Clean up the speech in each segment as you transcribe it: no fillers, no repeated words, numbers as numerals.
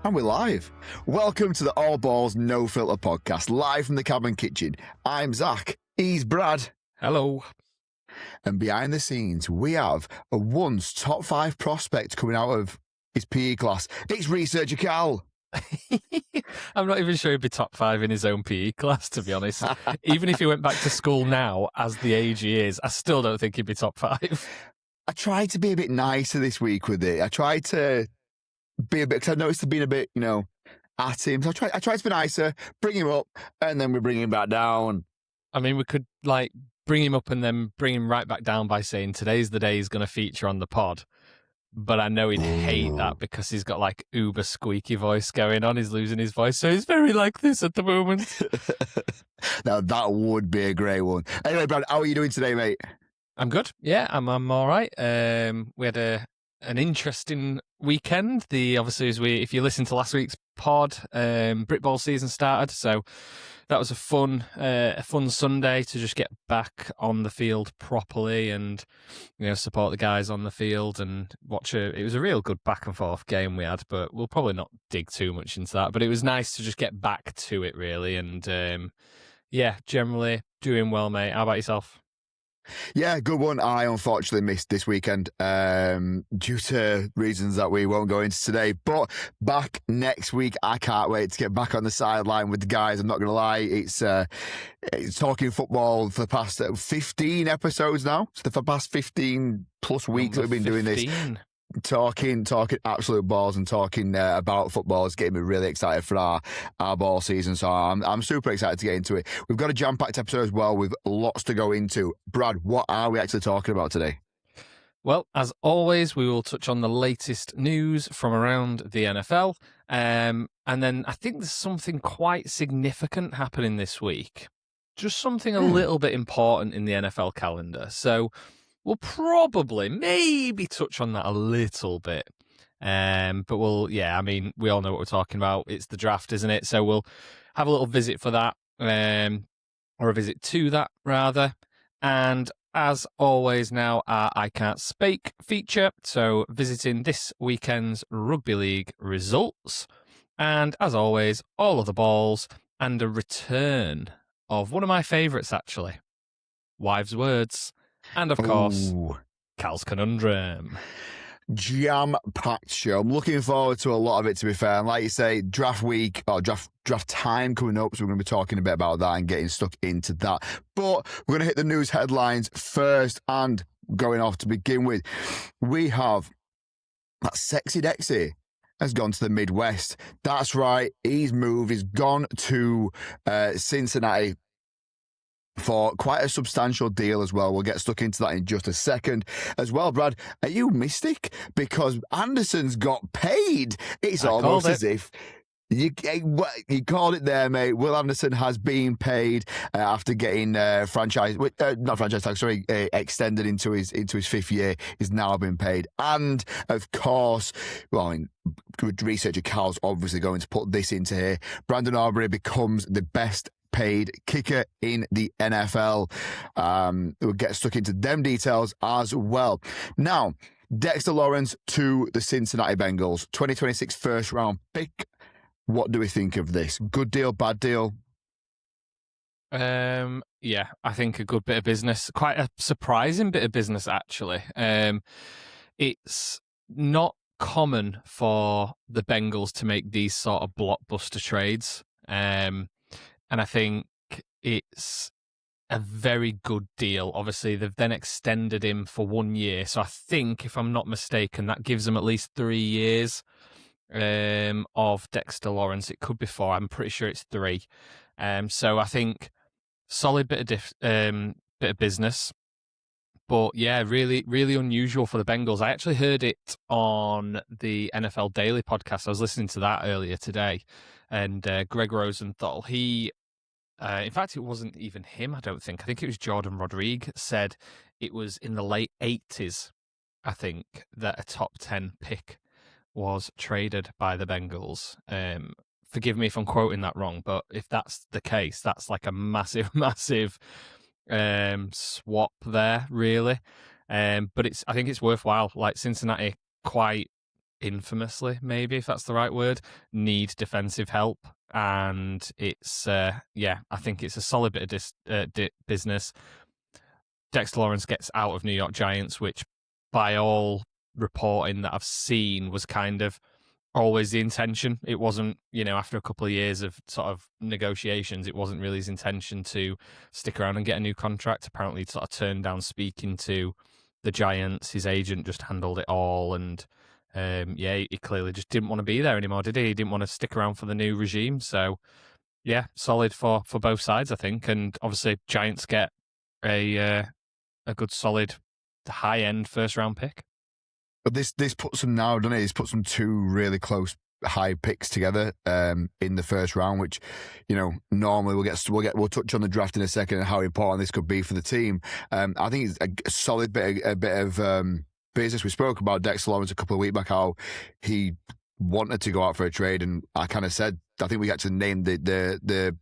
And we're live. Welcome to the All Balls No Filter podcast, live from the cabin kitchen. I'm Zach. He's Brad. Hello. And behind the scenes, we have a once top 5 prospect coming out of his PE class. It's researcher Cal. I'm not even sure he'd be top 5 in his own PE class, to be honest. Even if he went back to school now, as the age he is, I still don't think he'd be top 5. I tried to be a bit nicer this week with it. I tried to be a bit, because I noticed I've been a bit, at him. So I tried to be nicer, bring him up, and then we bring him back down. I mean, we could, bring him up and then bring him right back down by saying today's the day he's going to feature on the pod. But I know he'd hate that because he's got, uber squeaky voice going on. He's losing his voice, so he's very like this at the moment. Now, that would be a great one. Anyway, Brad, how are you doing today, mate? I'm good. Yeah, I'm all right. We had an interesting weekend. Obviously, if you listen to last week's pod, Britball season started, so that was a fun Sunday to just get back on the field properly and support the guys on the field and watch it. It was a real good back and forth game we had, but we'll probably not dig too much into that. But it was nice to just get back to it really, and generally doing well, mate. How about yourself? Yeah, good one. I unfortunately missed this weekend due to reasons that we won't go into today. But back next week, I can't wait to get back on the sideline with the guys. I'm not going to lie. It's talking football for the past 15 episodes now. So for the past 15 plus weeks that we've been doing this. Talking absolute balls and talking about football is getting me really excited for our ball season. So I'm super excited to get into it. We've got a jam-packed episode as well with lots to go into. Brad, what are we actually talking about today? Well, as always, we will touch on the latest news from around the NFL. And then I think there's something quite significant happening this week. Just something a little bit important in the NFL calendar. So we'll probably maybe touch on that a little bit. But we all know what we're talking about. It's the draft, isn't it? So we'll have a little visit for that, or a visit to that, rather. And as always now, our I Can't Speyk feature. So visiting this weekend's rugby league results. And as always, all of the balls and a return of one of my favourites, actually. Wives' words. And, of course, Cal's Conundrum. Jam-packed show. I'm looking forward to a lot of it, to be fair. And like you say, draft week, or draft time coming up, so we're going to be talking a bit about that and getting stuck into that. But we're going to hit the news headlines first, and going off to begin with, we have that sexy Dexy has gone to the Midwest. That's right, he's moved. He's gone to Cincinnati for quite a substantial deal as well. We'll get stuck into that in just a second. As well, Brad, are you mystic? Because Anderson's got paid. It's almost as if you called it there, mate. Will Anderson has been paid after getting extended into his 5th year. He's now been paid. And, of course, researcher Carl's obviously going to put this into here. Brandon Aubrey becomes the best paid kicker in the NFL. We'll get stuck into them details as well. Now, Dexter Lawrence to the Cincinnati Bengals, 2026 first round pick. What do we think of this? Good deal, bad deal? Yeah, I think a good bit of business. Quite a surprising bit of business, actually. It's not common for the Bengals to make these sort of blockbuster trades. And I think it's a very good deal. Obviously, they've then extended him for 1 year. So I think, if I'm not mistaken, that gives them at least 3 years of Dexter Lawrence. It could be 4. I'm pretty sure it's 3. So I think solid bit of business. But yeah, really, really unusual for the Bengals. I actually heard it on the NFL Daily podcast. I was listening to that earlier today. And Greg Rosenthal, in fact, it wasn't even him, I don't think. I think it was Jordan Rodriguez, said it was in the late 80s, I think, that a top 10 pick was traded by the Bengals. Forgive me if I'm quoting that wrong, but if that's the case, that's like a massive, massive swap there, really. But I think it's worthwhile. Like Cincinnati, quite infamously, maybe if that's the right word, need defensive help. And it's, I think it's a solid bit of business. Dexter Lawrence gets out of New York Giants, which by all reporting that I've seen was kind of always the intention. It wasn't, after a couple of years of sort of negotiations, it wasn't really his intention to stick around and get a new contract. Apparently, he sort of turned down speaking to the Giants. His agent just handled it all. And he clearly just didn't want to be there anymore, did he? He didn't want to stick around for the new regime. So, yeah, solid for both sides, I think. And obviously, Giants get a good, solid, high-end first-round pick. But this puts them now, doesn't it? This puts them two really close high picks together in the first round, which normally we'll touch on the draft in a second and how important this could be for the team. I think it's a solid bit of business. We spoke about Dexter Lawrence a couple of weeks back, how he wanted to go out for a trade, and I kind of said, I think we actually named the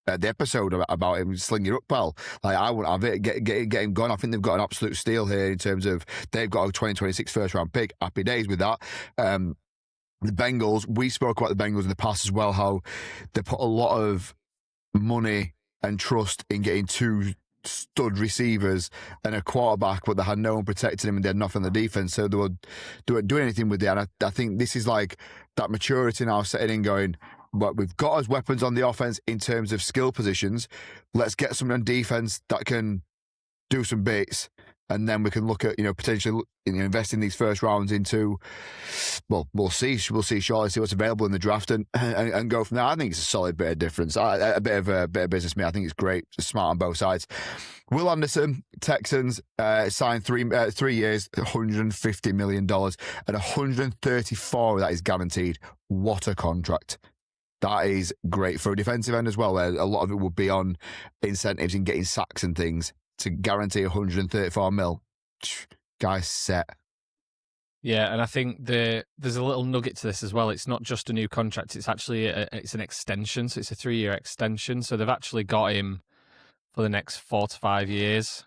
episode about him, sling your up, pal. Like, I wouldn't have it. Get him gone. I think they've got an absolute steal here in terms of they've got a 2026 first round pick. Happy days with that. The Bengals, we spoke about the Bengals in the past as well, how they put a lot of money and trust in getting two stud receivers and a quarterback, but they had no one protecting him and they had nothing on the defense, so they weren't doing anything with it. And I think this is like that maturity now setting in, going, but we've got as weapons on the offense in terms of skill positions. Let's get someone on defense that can do some bits, and then we can look at potentially investing these first rounds into. Well, we'll see shortly, see what's available in the draft, and go from there. I think it's a solid bit of difference, a bit of business. I think it's great, it's smart on both sides. Will Anderson, Texans, signed 3 years, $150 million, and 134 of that is guaranteed. What a contract! That is great for a defensive end as well, where a lot of it would be on incentives in getting sacks and things. To guarantee 134 mil, guy's set. Yeah, and I think there's a little nugget to this as well. It's not just a new contract; it's actually it's an extension. So it's a 3-year extension. So they've actually got him for the next 4 to 5 years.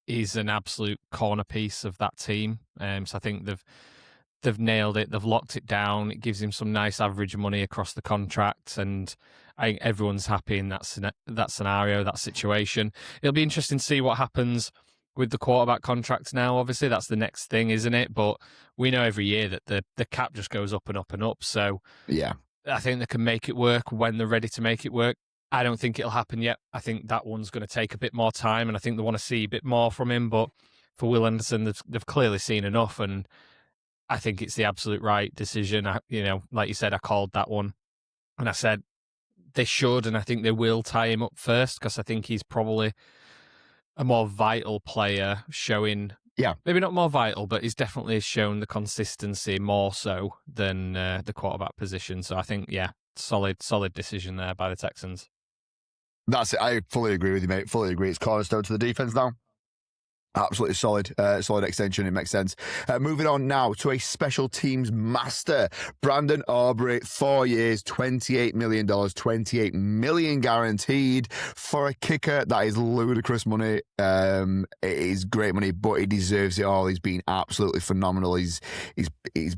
He's an absolute corner piece of that team. So I think they've nailed it. They've locked it down. It gives him some nice average money across the contract, and I think everyone's happy in that scenario, that situation. It'll be interesting to see what happens with the quarterback contracts now. Obviously, that's the next thing, isn't it? But we know every year that the cap just goes up and up and up. So yeah, I think they can make it work when they're ready to make it work. I don't think it'll happen yet. I think that one's going to take a bit more time, and I think they want to see a bit more from him. But for Will Anderson, they've clearly seen enough, and I think it's the absolute right decision. Like you said, I called that one, and I said they should, and I think they will tie him up first, because I think he's probably a more vital player, showing, maybe not more vital, but he's definitely shown the consistency more so than the quarterback position. So I think, solid decision there by the Texans. That's it. I fully agree with you, mate. Fully agree. It's cornerstone to the defense now. Absolutely solid extension. It makes sense. Moving on now to a special teams master, Brandon Aubrey, 4 years, $28 million, $28 million guaranteed for a kicker. That is ludicrous money. It is great money, but he deserves it all. He's been absolutely phenomenal. He's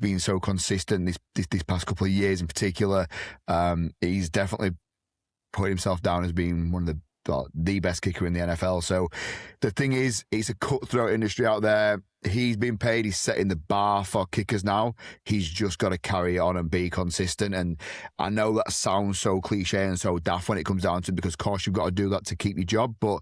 been so consistent this past couple of years in particular. He's definitely put himself down as being one of the best kicker in the NFL. So the thing is, it's a cutthroat industry out there. He's been paid. He's setting the bar for kickers now. He's just got to carry on and be consistent. And I know that sounds so cliche and so daft when it comes down to it, because of course you've got to do that to keep your job. But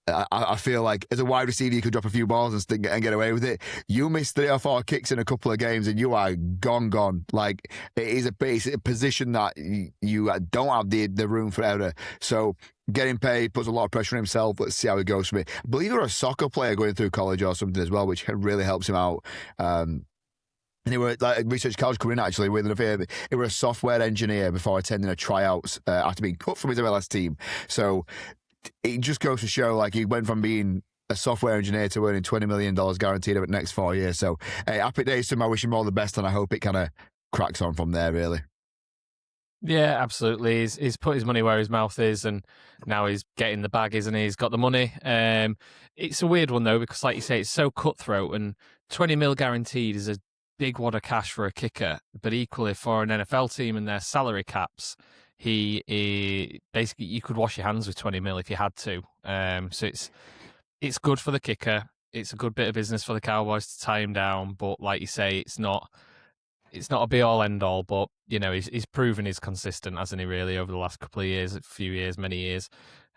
I feel like as a wide receiver, you could drop a few balls and get away with it. You miss 3 or 4 kicks in a couple of games and you are gone. Like, it is a position that you don't have the room for error. So getting paid puts a lot of pressure on himself. Let's see how he goes from it. I believe you're a soccer player going through college or something as well, which really helps him out. And he was like research college career actually with he was a software engineer before attending a tryouts after being cut from his MLS team. So it just goes to show, like, he went from being a software engineer to earning $20 million guaranteed over the next 4 years. So, hey, happy days to him. I wish him all the best, and I hope it kind of cracks on from there, really. Yeah, absolutely. He's put his money where his mouth is, and now he's getting the bag, isn't he? He's got the money. It's a weird one, though, because, like you say, it's so cutthroat, and 20 mil guaranteed is a big wad of cash for a kicker, but equally for an NFL team and their salary caps, basically you could wash your hands with 20 mil if you had to. So it's good for the kicker. It's a good bit of business for the Cowboys to tie him down, but like you say, it's not a be all end all. But he's proven he's consistent, hasn't he? Really, over the last couple of years, many years.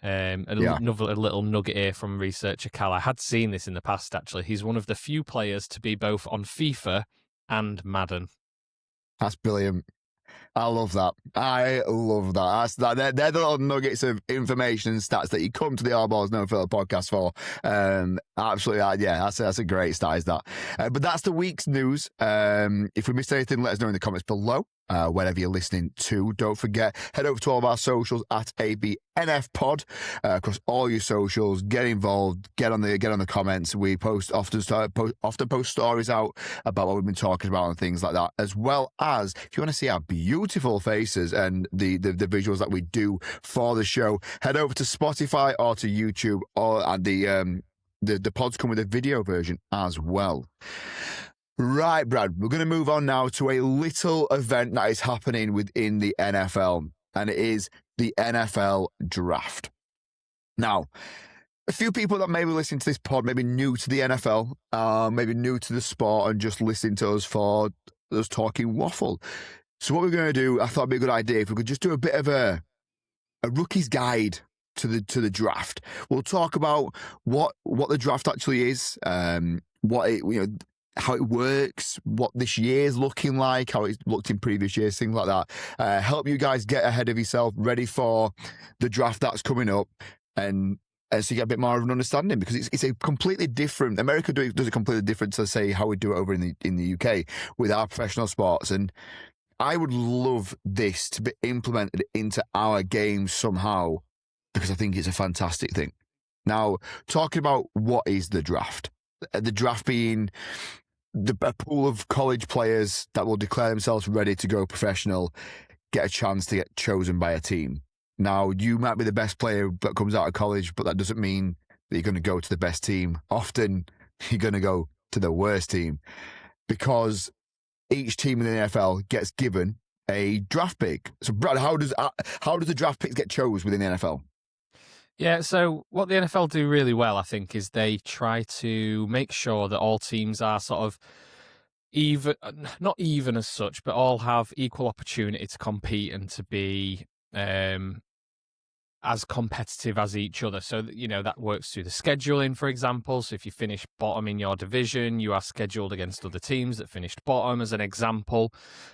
Another little nugget here from researcher Cal. I had seen this in the past. Actually, he's one of the few players to be both on FIFA and Madden. That's brilliant. I love that. I love that. They're the little nuggets of information and stats that you come to the All Balls No Filter podcast for. Absolutely, yeah, that's a great stat, is that. But that's the week's news. If we missed anything, let us know in the comments below. Wherever you're listening to, don't forget, head over to all of our socials at ABNFpod across all your socials. Get involved, get on the comments. We often post stories out about what we've been talking about and things like that, as well as if you want to see our beautiful faces and the visuals that we do for the show, head over to Spotify or to YouTube, and the pods come with a video version as well. Right, Brad, we're going to move on now to a little event that is happening within the NFL, and it is the NFL draft. Now, a few people that may be listening to this pod may be new to the NFL, maybe new to the sport and just listening to us for us talking waffle. So what we're going to do, I thought it'd be a good idea if we could just do a bit of a rookie's guide to the draft. We'll talk about what the draft actually is, how it works, what this year's looking like, how it's looked in previous years, things like that. Help you guys get ahead of yourself, ready for the draft that's coming up, and so you get a bit more of an understanding, because it's a completely different. America does it completely different to, say, how we do it over in the UK with our professional sports, and I would love this to be implemented into our game somehow, because I think it's a fantastic thing. Now, talking about what is the draft being a pool of college players that will declare themselves ready to go professional, get a chance to get chosen by a team. Now, you might be the best player that comes out of college, but that doesn't mean that you're going to go to the best team. Often, you're going to go to the worst team, because each team in the NFL gets given a draft pick. So, Brad, how does the draft picks get chosen within the NFL? Yeah, so what the NFL do really well, I think, is they try to make sure that all teams are sort of even, not even as such, but all have equal opportunity to compete and to be as competitive as each other. So, that works through the scheduling, for example. So if you finish bottom in your division, you are scheduled against other teams that finished bottom, as an example.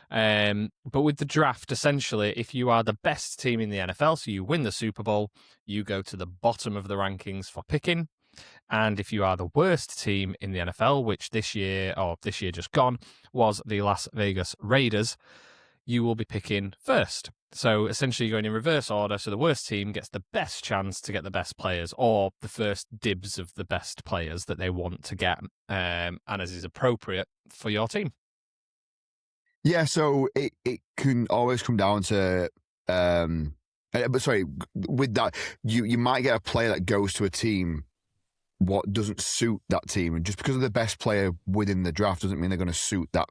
But with the draft, essentially, if you are the best team in the NFL, so you win the Super Bowl, you go to the bottom of the rankings for picking. And if you are the worst team in the NFL, which this year just gone, was the Las Vegas Raiders, you will be picking first. So essentially you're going in reverse order. So the worst team gets the best chance to get the best players, or the first dibs of the best players that they want to get, and as is appropriate for your team. Yeah, so it can always come down to, but sorry, with that, you might get a player that goes to a team what doesn't suit that team, and just because of the best player within the draft doesn't mean they're going to suit that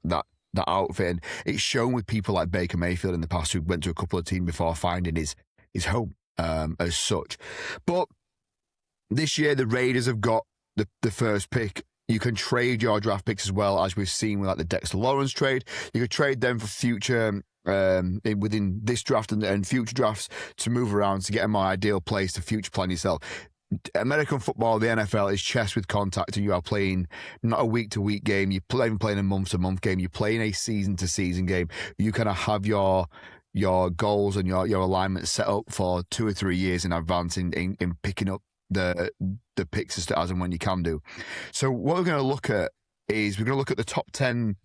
outfit. And it's shown with people like Baker Mayfield in the past, who went to a couple of teams before finding his home as such. But this year the Raiders have got the first pick. You can trade your draft picks as well, as we've seen with like the Dexter Lawrence trade. You could trade them for future within this draft and future drafts to move around to get a more ideal place to future plan yourself. American football, the NFL, is chess with contact, and you are playing not a week-to-week game. You're playing a month-to-month game. You're playing a season-to-season game. You kind of have your goals and your alignment set up for 2 or 3 years in advance in picking up the picks as and when you can do. So what we're going to look at is we're going to look at the top 10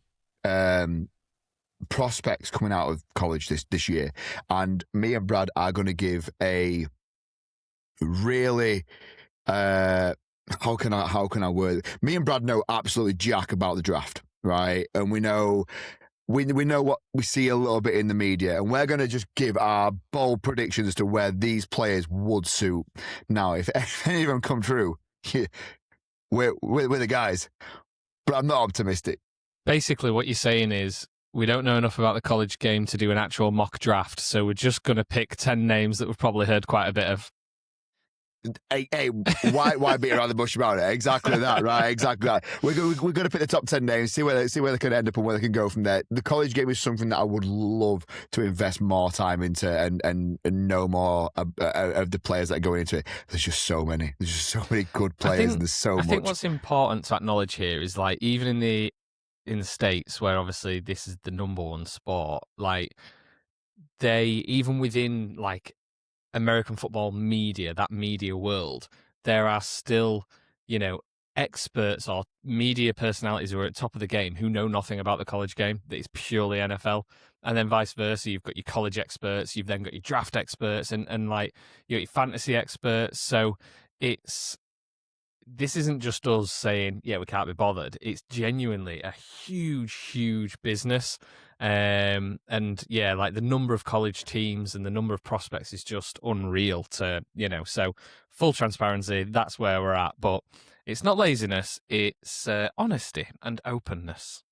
prospects coming out of college this year, and me and Brad are going to give a really how can I word it? Me and Brad know absolutely jack about the draft, right? And we know what we see a little bit in the media, and we're going to just give our bold predictions as to where these players would suit. Now, if any of them come true, we're the guys, but I'm not optimistic. Basically, what you're saying is we don't know enough about the college game to do an actual mock draft, so we're just going to pick 10 names that we've probably heard quite a bit of. Hey, why beat around the bush about it? Exactly that, right? Exactly that. We're going to pick the top 10 names, see where they can end up and where they can go from there. The college game is something that I would love to invest more time into and know more of the players that are going into it. There's just so many. There's just so many good players, and there's so much. I think what's important to acknowledge here is, like, even in the States, where obviously this is the number one sport, like, they, even within, like, American football media, that media world, there are still, experts or media personalities who are at the top of the game who know nothing about the college game, that is purely NFL. And then vice versa, you've got your college experts, you've then got your draft experts, and like, you got your fantasy experts. So this isn't just us saying, yeah, we can't be bothered. It's genuinely a huge, huge business. And yeah, like, the number of college teams and the number of prospects is just unreal to, so full transparency, that's where we're at. But it's not laziness, it's honesty and openness.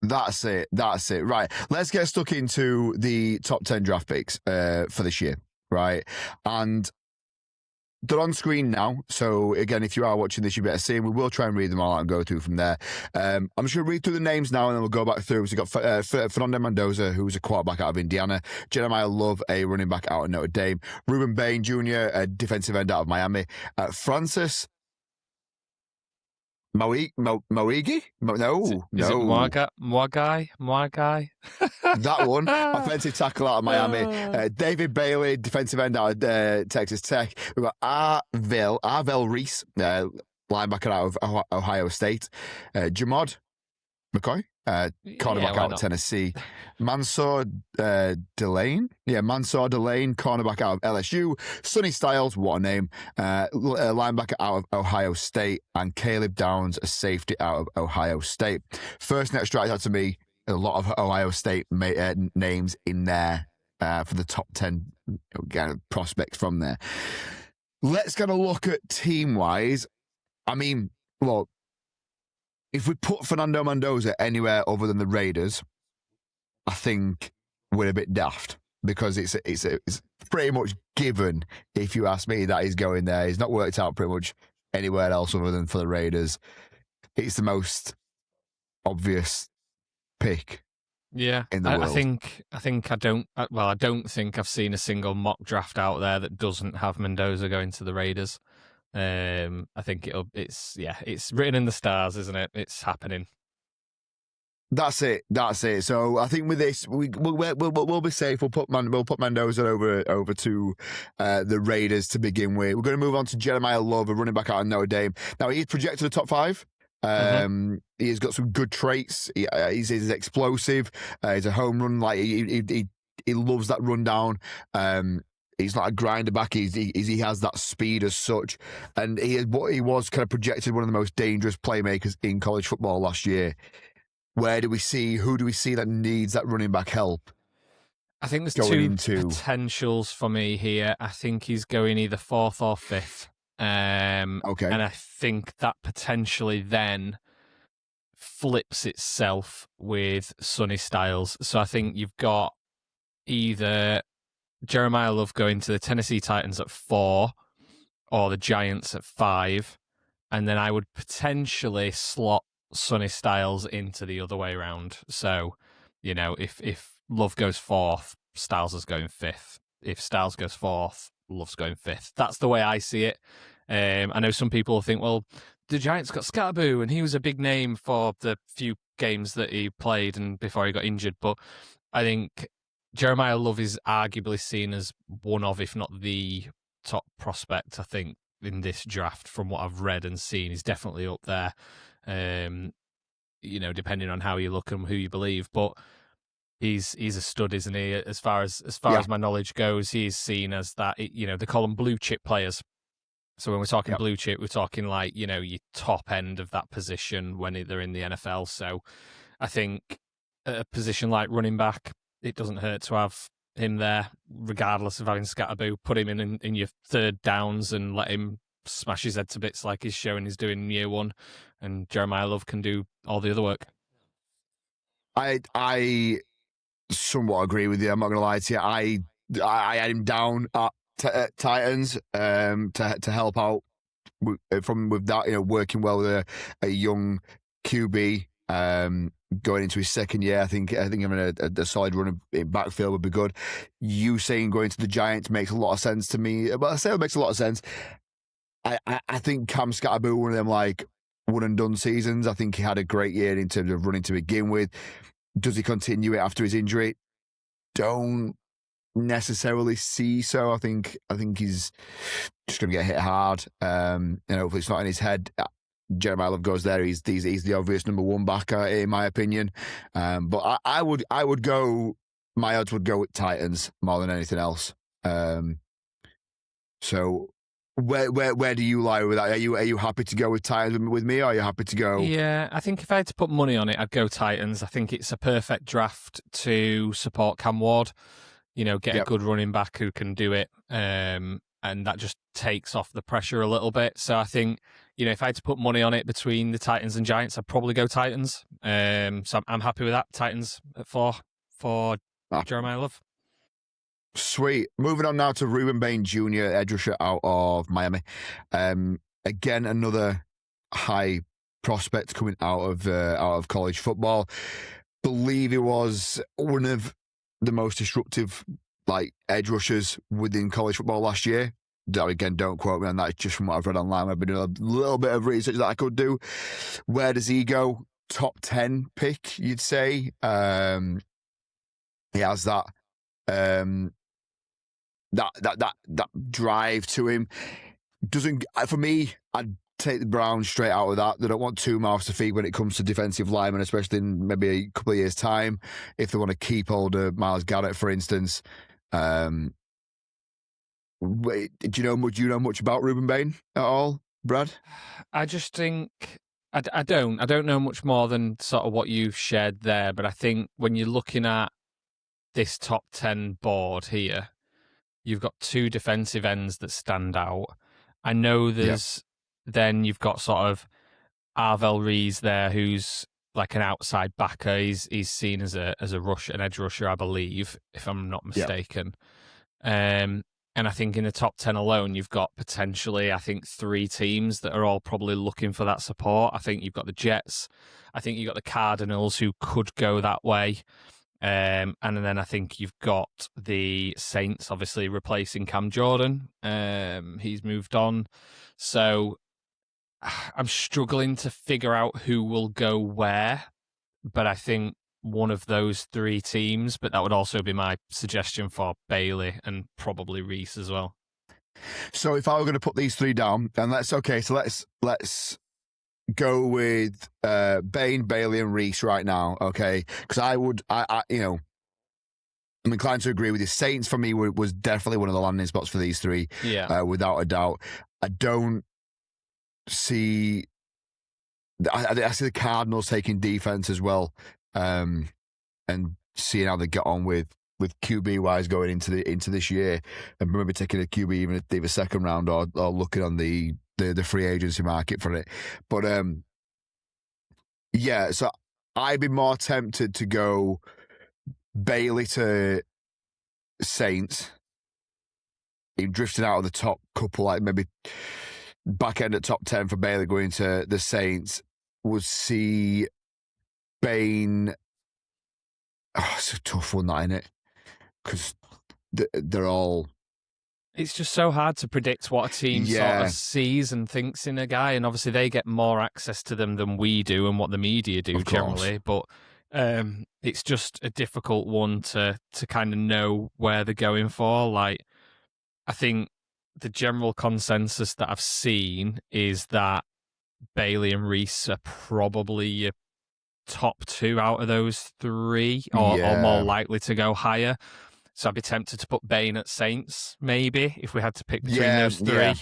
That's it. Right. Let's get stuck into the top 10 draft picks for this year, right? And they're on screen now, so again, if you are watching this, you better see them. We will try and read them all out and go through from there. I'm just going to read through the names now, and then we'll go back through. So we've got Fernando Mendoza, who's a quarterback out of Indiana; Jeremiah Love, a running back out of Notre Dame; Ruben Bain Jr., a defensive end out of Miami; Francis Moigi? Is it Moagai? That one, offensive tackle out of Miami. David Bailey, defensive end out of Texas Tech. We've got Arvell Reese, linebacker out of Ohio State. Jamod McCoy, cornerback out of Tennessee. Mansour Delane, cornerback out of LSU. Sonny Styles, what a name, linebacker out of Ohio State. And Caleb Downs, a safety out of Ohio State. First net strikes out to me, a lot of Ohio State names in there for the top 10 prospects from there. Let's kind of look at team-wise. I mean, look, if we put Fernando Mendoza anywhere other than the Raiders, I think we're a bit daft, because it's pretty much given, if you ask me, that he's going there. He's not worked out pretty much anywhere else other than for the Raiders. It's the most obvious pick. Yeah, in the world. I don't think I've seen a single mock draft out there that doesn't have Mendoza going to the Raiders. I think it's written in the stars, isn't it? It's happening. That's it. So I think with this, we'll be safe. We'll put Mendoza over to the Raiders to begin with. We're going to move on to Jeremiah Love, a running back out of Notre Dame. Now, he's projected to the top 5. He's got some good traits. He's explosive. He's a home run. Like, he loves that rundown. He's not a grinder back. He has that speed as such, and he was kind of projected one of the most dangerous playmakers in college football last year. Who do we see that needs that running back help? I think there's two potentials for me here. I think he's going either 4th or 5th. Okay. And I think that potentially then flips itself with Sonny Styles. So I think you've got either Jeremiah Love going to the Tennessee Titans at 4 or the Giants at 5. And then I would potentially slot Sonny Styles into the other way around. So, if Love goes 4th, Styles is going 5th. If Styles goes 4th, Love's going 5th. That's the way I see it. I know some people think, well, the Giants got Scatterboo and he was a big name for the few games that he played and before he got injured. But I think Jeremiah Love is arguably seen as one of, if not the top prospect, I think, in this draft. From what I've read and seen, he's definitely up there. Depending on how you look and who you believe, but he's a stud, isn't he? As far as my knowledge goes, he's seen as that. They call them blue chip players. So when we're talking blue chip, we're talking like your top end of that position when they're in the NFL. So I think at a position like running back, it doesn't hurt to have him there, regardless of having Scatterboo. Put him in your 3rd downs and let him smash his head to bits like he's showing he's doing in year 1, and Jeremiah Love can do all the other work. I somewhat agree with you. I'm not going to lie to you. I had him down at Titans to help out with that, working well with a young QB. Going into his second year, I think having a solid run in backfield would be good. You saying going to the Giants makes a lot of sense to me. Well, I say it makes a lot of sense. I think Cam Scatterboo, one of them like one and done seasons. I think he had a great year in terms of running to begin with. Does he continue it after his injury? Don't necessarily see so. I think he's just going to get hit hard. Hopefully it's not in his head. Jeremiah Love goes there. He's the obvious number one backer in my opinion. But I would go. My odds would go with Titans more than anything else. So where do you lie with that? Are you happy to go with Titans with me, or are you happy to go? Yeah, I think if I had to put money on it, I'd go Titans. I think it's a perfect draft to support Cam Ward. Get a good running back who can do it, and that just takes off the pressure a little bit. So I think, if I had to put money on it between the Titans and Giants, I'd probably go Titans. So I'm happy with that. Titans at 4 for Jeremiah Love. Sweet. Moving on now to Ruben Bain Jr., edge rusher out of Miami. Again, another high prospect coming out of college football. Believe he was one of the most disruptive edge rushers within college football last year. Again, don't quote me on that. It's just from what I've read online. I've been doing a little bit of research that I could do. Where does he go? Top 10 pick, you'd say. He has that drive to him. Doesn't, for me, I'd take the Browns straight out of that. They don't want two mouths to feed when it comes to defensive linemen, especially in maybe a couple of years' time. If they want to keep hold of Myles Garrett, for instance. Do you know much about Ruben Bain at all, Brad? I just think I don't know much more than sort of what you've shared there, but I think when you're looking at this top 10 board here, you've got two defensive ends that stand out. I know then you've got sort of Arvel Rees there, who's like an outside backer. He's seen as an edge rusher, I believe, if I'm not mistaken. And I think in the top 10 alone, you've got potentially, I think, 3 teams that are all probably looking for that support. I think you've got the Jets. I think you've got the Cardinals, who could go that way. And then I think you've got the Saints, obviously replacing Cam Jordan. He's moved on. So I'm struggling to figure out who will go where. But I think one of those 3 teams, but that would also be my suggestion for Bailey and probably Reese as well. So if I were going to put these 3 down, and let's go with Bain, Bailey, and Reese right now, okay? Because I'm inclined to agree with you. Saints for me was definitely one of the landing spots for these 3, without a doubt. I don't see. I see the Cardinals taking defense as well. And seeing how they get on with QB wise going into this year, and maybe taking a QB even if a second round or looking on the free agency market for it. But so I'd be more tempted to go Bailey to Saints, him drifting out of the top couple, like maybe back end at top 10 for Bailey going to the Saints. Would see Bain. It's a tough one, that, isn't it? Because they're all. It's just so hard to predict what a team sort of sees and thinks in a guy, and obviously they get more access to them than we do and what the media do generally. But it's just a difficult one to kind of know where they're going for. Like, I think the general consensus that I've seen is that Bailey and Reese are probably your top 2 out of those 3, or more likely to go higher. So I'd be tempted to put Bain at Saints, maybe, if we had to pick between those 3.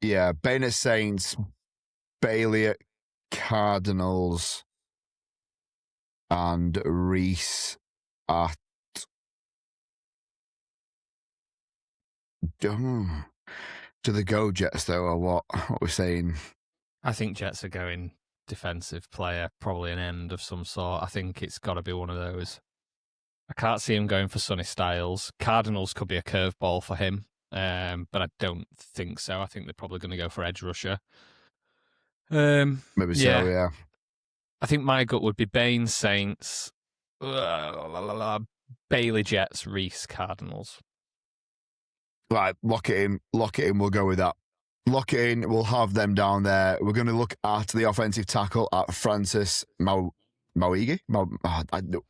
Yeah, Bain at Saints, Bailey at Cardinals, and Reese at. Do they go Jets though, or what? What we're saying? I think Jets are going defensive player, probably an end of some sort. I think it's got to be one of those. I can't see him going for Sonny Styles. Cardinals could be a curveball for him, but I don't think so. I think they're probably going to go for edge rusher. Maybe so, yeah. I think my gut would be Baines, Saints, Bailey, Jets, Reese, Cardinals. Right, lock it in. We'll go with that. Lock it in. We'll have them down there. We're going to look at the offensive tackle at Francis Mawigi?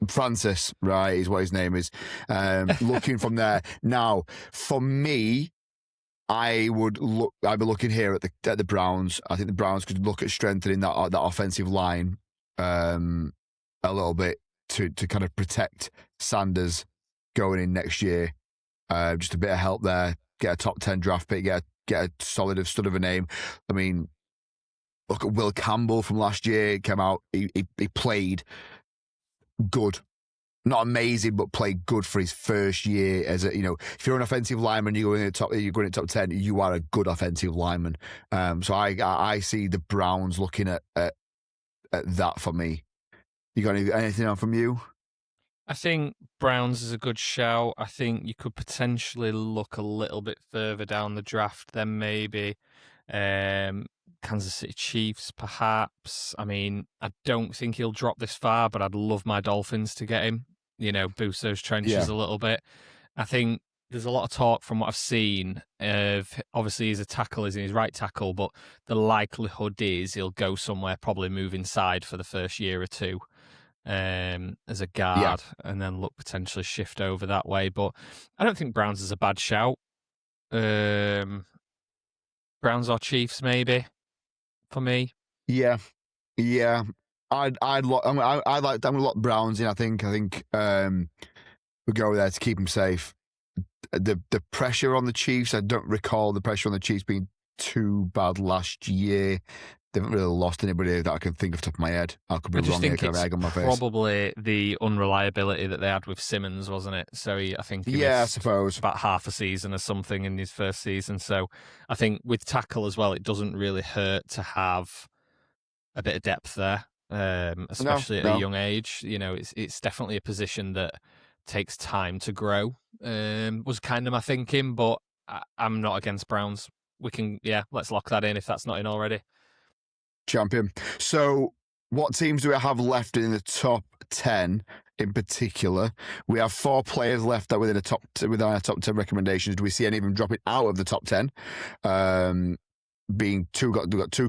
Francis, right, is what his name is. Looking from there. Now, for me, I'd be looking here at the Browns. I think the Browns could look at strengthening that offensive line a little bit to kind of protect Sanders going in next year. Just a bit of help there. Get a top 10 draft pick. Get a solid stud of a name. I mean, look at Will Campbell from last year. Came out. He played good. Not amazing, but played good for his first year as a, if you're an offensive lineman, you're going in the top 10, you are a good offensive lineman. So I see the Browns looking at that for me. You got anything on from you? I think Browns is a good shout. I think you could potentially look a little bit further down the draft than maybe Kansas City Chiefs, perhaps. I mean, I don't think he'll drop this far, but I'd love my Dolphins to get him. Boost those trenches a little bit. I think there's a lot of talk from what I've seen of, obviously he's a tackle, he's right tackle, but the likelihood is he'll go somewhere, probably move inside for the first year or two as a guard, and then look potentially shift over that way. But I don't think Browns is a bad shout. Browns or Chiefs, maybe, for me. Yeah. I'm gonna lock Browns in. I think we go there to keep them safe. The pressure on the Chiefs, I don't recall the pressure on the Chiefs being too bad last year. They haven't really lost anybody that I can think of the top of my head. I could be wrong here. Egg on my face. Probably the unreliability that they had with Simmons, wasn't it? So I think he I missed suppose about half a season or something in his first season. So I think with tackle as well, it doesn't really hurt to have a bit of depth there, especially at a young age. It's definitely a position that takes time to grow. Was kind of my thinking, but I'm not against Browns. We can, let's lock that in if that's not in already. Champion. So what teams do we have left in the top 10 in particular? We have 4 players left that within our top 10 recommendations. Do we see any of them dropping out of the top 10? We've got 2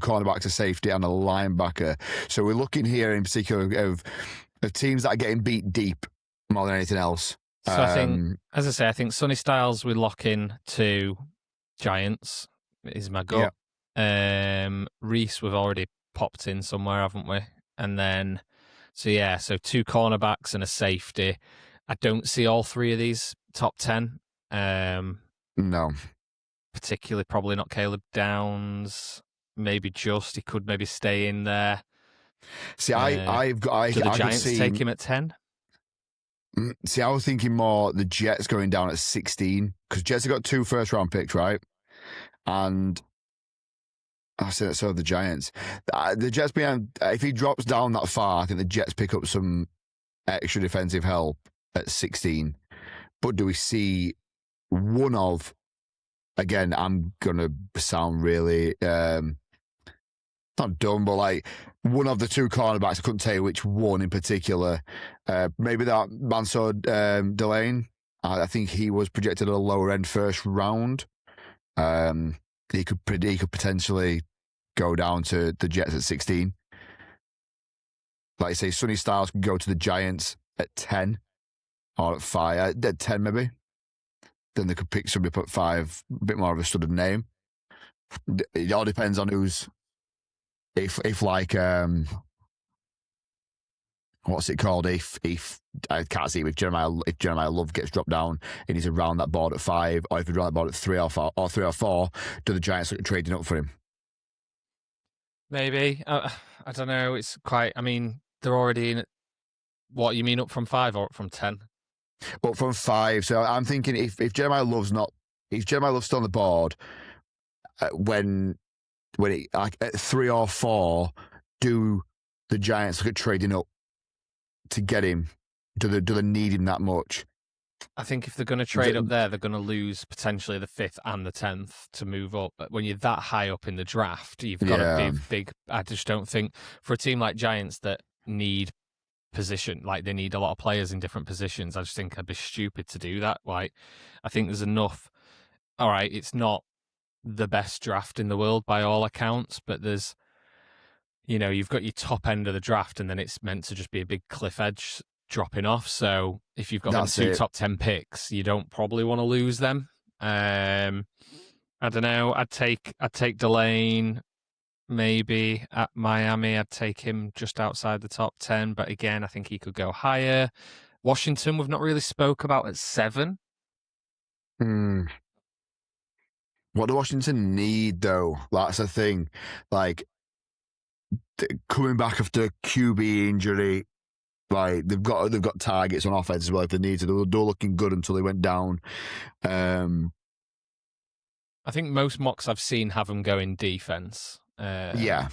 cornerbacks, a safety, and a linebacker. So we're looking here in particular of teams that are getting beat deep more than anything else. So I think, as I say, I think Sonny Styles we lock in to Giants is my gut. Reese we've already popped in somewhere, haven't we? And then, so 2 cornerbacks and a safety. I don't see all 3 of these top 10. No. Particularly probably not Caleb Downs. Maybe he could maybe stay in there. See, do the Giants take him at 10? See, I was thinking more the Jets going down at 16 because Jets have got 2 first-round picks, right? And I said that. So have the Giants. The Jets if he drops down that far, I think the Jets pick up some extra defensive help at 16. But do we see one of? Again, I'm gonna sound really not dumb, but like one of the 2 cornerbacks. I couldn't tell you which one in particular. Maybe that Mansour Delane. I think he was projected at a lower end first round. He could potentially go down to the Jets at 16. Like you say, Sonny Styles could go to the Giants at 10 or at 5. At 10 maybe. Then they could pick somebody up at 5, a bit more of a studded name. It all depends on who's, if like, what's it called? If I can't see if Jeremiah Love gets dropped down and he's around that board at 5, or if he's around that board at 3 or 4, do the Giants look at trading up for him? Maybe. I don't know. It's quite, I mean, they're already in, what, you mean up from 5 or up from 10? But from 5, so I'm thinking if Jeremiah Love's still on the board, when it, like at 3 or 4, do the Giants look at trading up to get him? Do they need him that much? I think if they're going to trade up there, they're going to lose potentially the 5th and the 10th to move up. But when you're that high up in the draft, you've got to be big. I just don't think for a team like Giants that need position, like they need a lot of players in different positions, I just think I'd be stupid to do that. Like, I think there's enough. All right, it's not the best draft in the world by all accounts, but there's, you've got your top end of the draft and then it's meant to just be a big cliff edge dropping off. So if you've got them 2 top 10 picks, you don't probably want to lose them. I don't know. I'd take Delane maybe at Miami. I'd take him just outside the top 10, but again, I think he could go higher. Washington, we've not really spoke about at 7. What do Washington need though? That's the thing. Like coming back after QB injury, like they've got targets on offense as well if they need to. They were looking good until they went down. I think most mocks I've seen have them going defense. Yeah.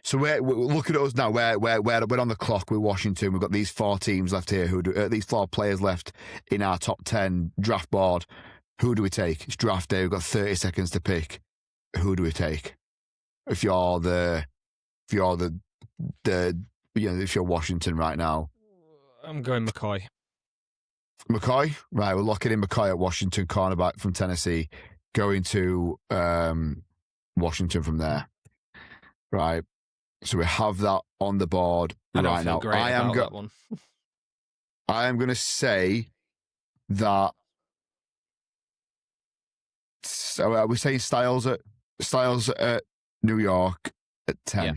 So we're look at us now. We're on the clock with Washington. We've got these 4 teams left here. These 4 players left in our top 10 draft board. Who do we take? It's draft day. We've got 30 seconds to pick. Who do we take? If you're Washington right now, I'm going McCoy. McCoy, right? We're locking in McCoy at Washington, cornerback from Tennessee, going to Washington from there, right? So we have that on the board right now. I am that one. I am going to say that. So are we saying Styles at New York at 10? Yeah.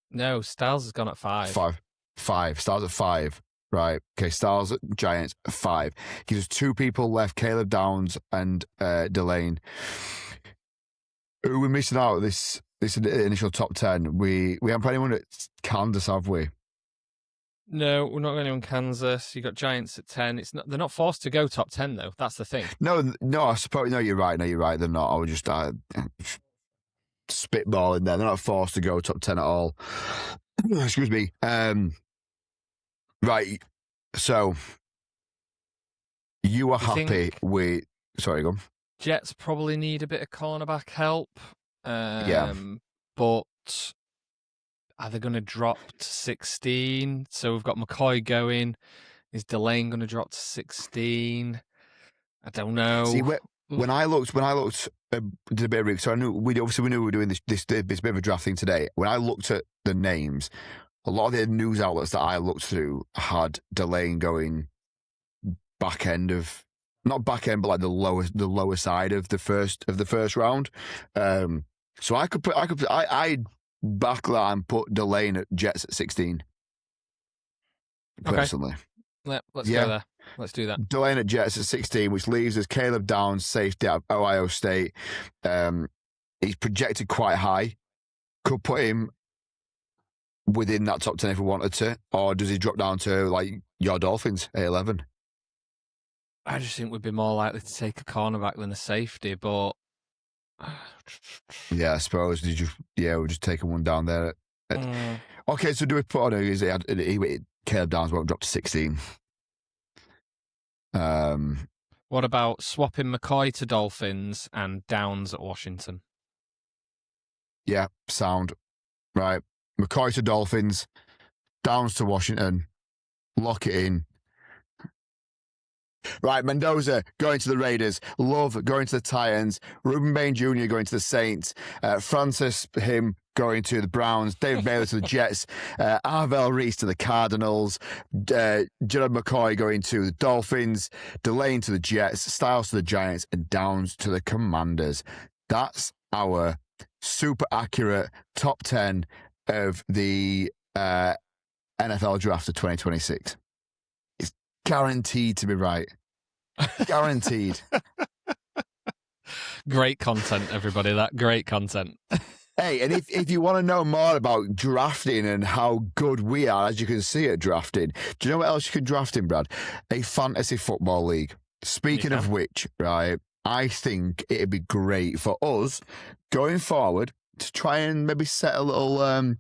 No, Styles has gone at 5. 5. Styles at 5. Right. Okay. Styles at Giants at 5. Gives us 2 people left: Caleb Downs and Delane. Who are we missing out of this initial top 10? We haven't put anyone at Kansas, have we? No, we're not going to Kansas. You got Giants at 10. They're not forced to go top 10 though. That's the thing. No. I suppose. No, you're right. They're not. I was just spitballing there. They're not forced to go top 10 at all. Excuse me. Right. So you are happy with? Sorry, go on. Jets probably need a bit of cornerback help. Yeah. But are they going to drop to 16? So we've got McCoy going. Is Delane going to drop to 16? I don't know. See, when I looked, did a bit of research. So we knew we were doing this bit of a draft thing today. When I looked at the names, a lot of the news outlets that I looked through had Delane going back end of, not back end, but like the lower side of the first round. So I'd back that and put Delane at Jets at 16. Personally. Okay. Let's go there. Let's do that. Delane at Jets at 16, which leaves us Caleb Downs, safety at Ohio State. He's projected quite high. Could put him within that top 10 if we wanted to, or does he drop down to like your Dolphins at 11? I just think we'd be more likely to take a cornerback than a safety, but yeah, I suppose we're just taking one down there. Okay, so do we put on Caleb Downs won't drop to 16? What about swapping McCoy to Dolphins and Downs at Washington? Yeah, sound. Right. McCoy to Dolphins, Downs to Washington, lock it in. Right, Mendoza going to the Raiders, Love going to the Titans, Ruben Bain Jr. going to the Saints, Francis going to the Browns, David Baylor to the Jets, Arvell Reese to the Cardinals, Gerard McCoy going to the Dolphins, Delane to the Jets, Styles to the Giants, and Downs to the Commanders. That's our super accurate top 10 of the NFL draft of 2026. It's guaranteed to be right. Guaranteed. Great content, everybody. Great content. Hey, and if you want to know more about drafting and how good we are, as you can see at drafting, do you know what else you can draft in, Brad? A fantasy football league. Speaking of which, right, I think it'd be great for us going forward to try and maybe set a little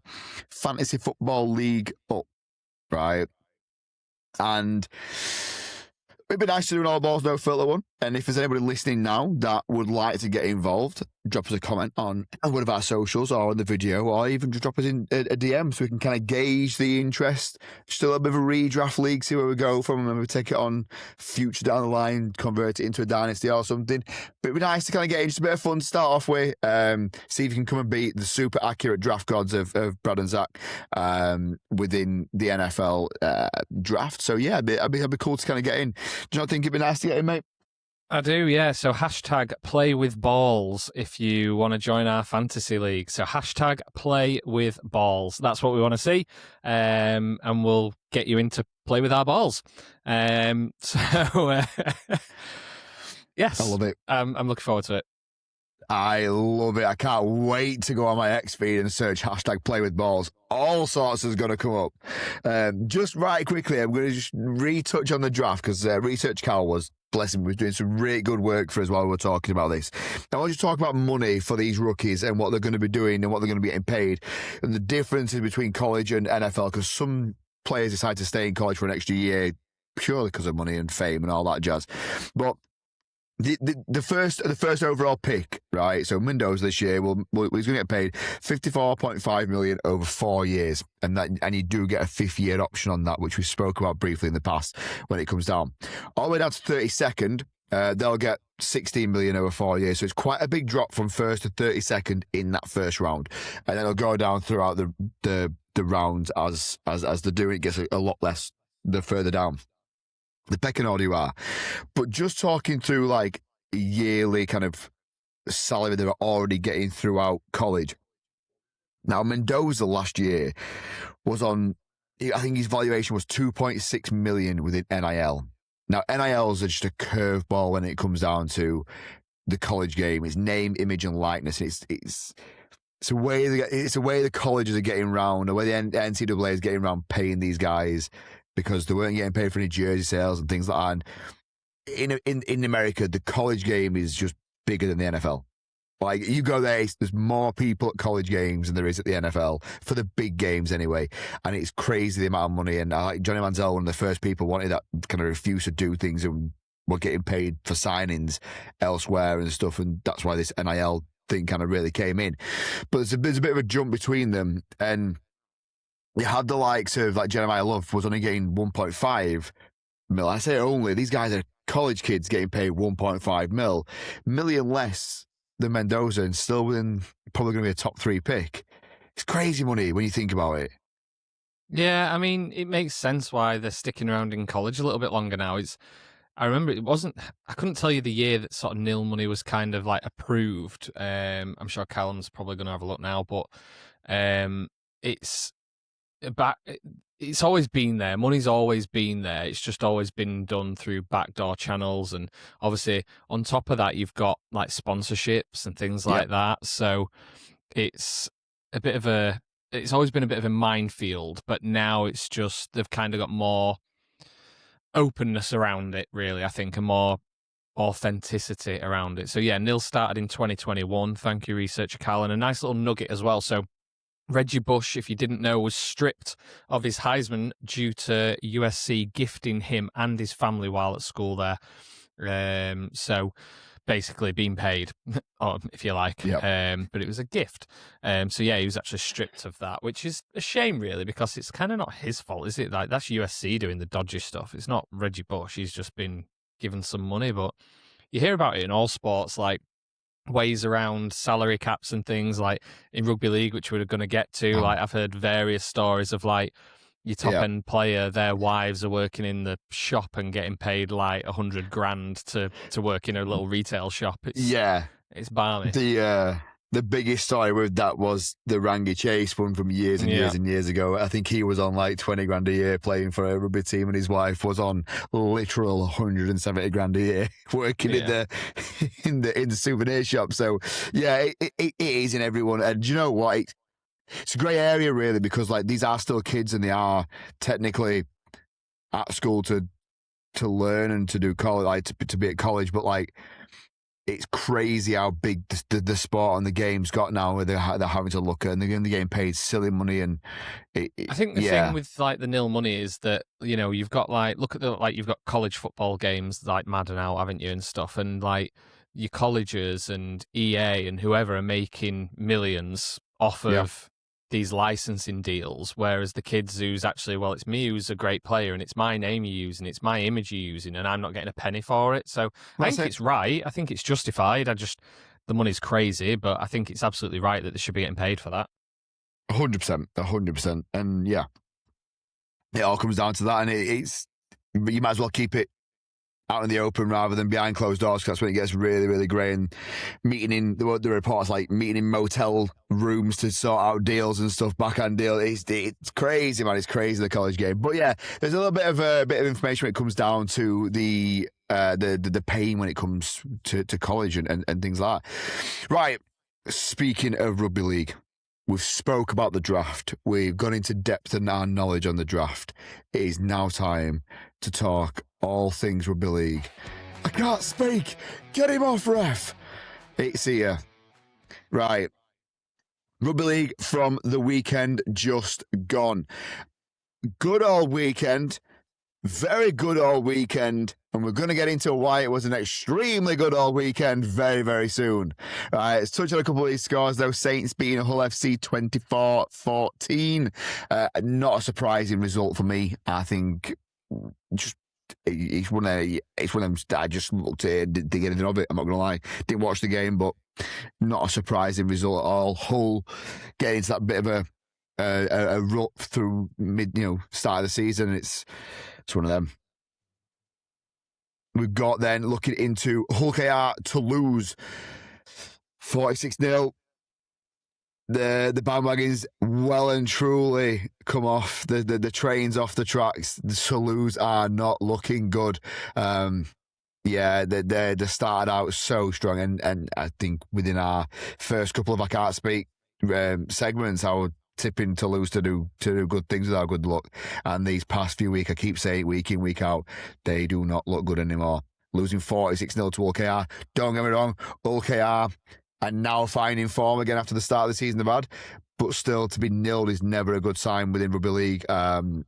fantasy football league up, right? And it'd be nice to do an all balls, no filter one. And if there's anybody listening now that would like to get involved, drop us a comment on one of our socials or on the video, or even just drop us in a DM so we can kind of gauge the interest. Still a bit of a redraft league, see where we go from, and maybe take it on future down the line, convert it into a dynasty or something. But it'd be nice to kind of get just a bit of fun to start off with. See if you can come and beat the super accurate draft gods of Brad and Zach within the NFL draft. So yeah, it'd be cool to kind of get in. Do you not think it'd be nice to get in, mate? I do, yeah. So hashtag play with balls if you want to join our fantasy league. So hashtag play with balls. That's what we want to see. And we'll get you into play with our balls. Yes. I love it. I'm looking forward to it. I love it. I can't wait to go on my X feed and search hashtag play with balls. All sorts is going to come up. Just right quickly, I'm going to just retouch on the draft because Research Cal was, bless him, was doing some really good work for us while we were talking about this. I want to talk about money for these rookies and what they're going to be doing and what they're going to be getting paid and the differences between college and NFL, because some players decide to stay in college for an extra year purely because of money and fame and all that jazz. But the first overall pick, right? So Mendoza this year, he's going to get paid $54.5 million over 4 years, and you do get a 5th-year option on that, which we spoke about briefly in the past when it comes down all the way down to 32nd. They'll get $16 million over 4 years, so it's quite a big drop from 1st to 32nd in that first round, and then it'll go down throughout the rounds as they're doing. It gets a lot less the further down the pecking order you are. But just talking through like yearly kind of salary they're already getting throughout college. Now, Mendoza last year was on, I think his valuation was $2.6 million within NIL. Now, NILs are just a curveball when it comes down to the college game. It's name, image, and likeness. It's a way the colleges are getting around, the way the NCAA is getting around paying these guys, because they weren't getting paid for any jersey sales and things like that. And in America, the college game is just bigger than the NFL. Like, you go there, there's more people at college games than there is at the NFL, for the big games anyway. And it's crazy the amount of money. And like Johnny Manziel, one of the first people wanted that kind of refuse to do things and were getting paid for signings elsewhere and stuff. And that's why this NIL thing kind of really came in. But there's a bit of a jump between them. And you had the likes of like Jeremiah Love was only getting 1.5 mil. I say only, these guys are college kids getting paid 1.5 million less than Mendoza, and still within probably going to be a top 3 pick. It's crazy money when you think about it. Yeah, I mean, it makes sense why they're sticking around in college a little bit longer now. I remember I couldn't tell you the year that sort of nil money was kind of like approved. I'm sure Callum's probably going to have a look now, but it's always been there. Money's always been there. It's just always been done through backdoor channels, and obviously on top of that, you've got like sponsorships and things like that. So it's always been a bit of a minefield, but now it's just they've kind of got more openness around it, really, I think, and more authenticity around it. So yeah, nil started in 2021. Thank you, researcher Cal, and a nice little nugget as well. So Reggie Bush, if you didn't know, was stripped of his Heisman due to USC gifting him and his family while at school there. So basically being paid, or if you like, but it was a gift. So yeah, he was actually stripped of that, which is a shame, really, because it's kind of not his fault, is it? Like, that's USC doing the dodgy stuff. It's not Reggie Bush. He's just been given some money. But you hear about it in all sports, like ways around salary caps and things, like in rugby league, which we're going to get to. Like, I've heard various stories of like your top end player, their wives are working in the shop and getting paid like $100,000 to work in a little retail shop. It's balmy. The biggest story with that was the Rangi Chase one from years and years and years ago. I think he was on like $20,000 a year playing for a rugby team, and his wife was on literal $170,000 a year working in the souvenir shop. So yeah, it is in everyone. And do you know what? It's a grey area, really, because like these are still kids and they are technically at school to learn and to do college, like to be at college, but like it's crazy how big the sport and the game's got now, where they're having to look at, and they're getting paid silly money. And I think the thing with like the nil money is that, you know, you've got like, look at the, like, you've got college football games like Madden out, haven't you, and stuff, and like your colleges and EA and whoever are making millions off of these licensing deals, whereas the kids who's actually, well, it's me who's a great player and it's my name you're using, it's my image you're using, and I'm not getting a penny for it. So I think it's right. I think it's justified. The money's crazy, but I think it's absolutely right that they should be getting paid for that. 100%. And yeah, it all comes down to that. And it's, you might as well keep it out in the open rather than behind closed doors, because that's when it gets really, really grey. And meeting in the reports, like meeting in motel rooms to sort out deals and stuff, backhand deal. It's crazy, man. It's crazy, the college game. But yeah, there's a little bit of information when it comes down to the pain when it comes to college and things like that. Right. Speaking of rugby league, we've spoke about the draft. We've gone into depth in our knowledge on the draft. It is now time to talk all things rugby league. I can't speak. Get him off, ref. It's here. Right. Rugby league from the weekend just gone. Good old weekend. Very good all weekend, and we're going to get into why it was an extremely good all weekend very, very soon. Let's touch on a couple of these scores, though. Saints beating Hull FC 24-14. Not a surprising result for me. I think just it's one of them. I just looked at it, didn't think anything of it. I'm not going to lie. Didn't watch the game, but not a surprising result at all. Hull getting into that bit of a rut through start of the season. It's one of them. We've got then looking into Hull KR Toulouse 46-0. The bandwagons well and truly come off. The trains off the tracks. The Toulouse are not looking good. They started out so strong, and I think within our first couple of I Can't Speyk segments, I would tipping Toulouse to do good things with our good luck. And these past few weeks, I keep saying week in, week out, they do not look good anymore. Losing 46-0 to Hull KR. Don't get me wrong, Hull KR are now finding form again after the start of the season they've had, but still to be nilled is never a good sign within rugby league. And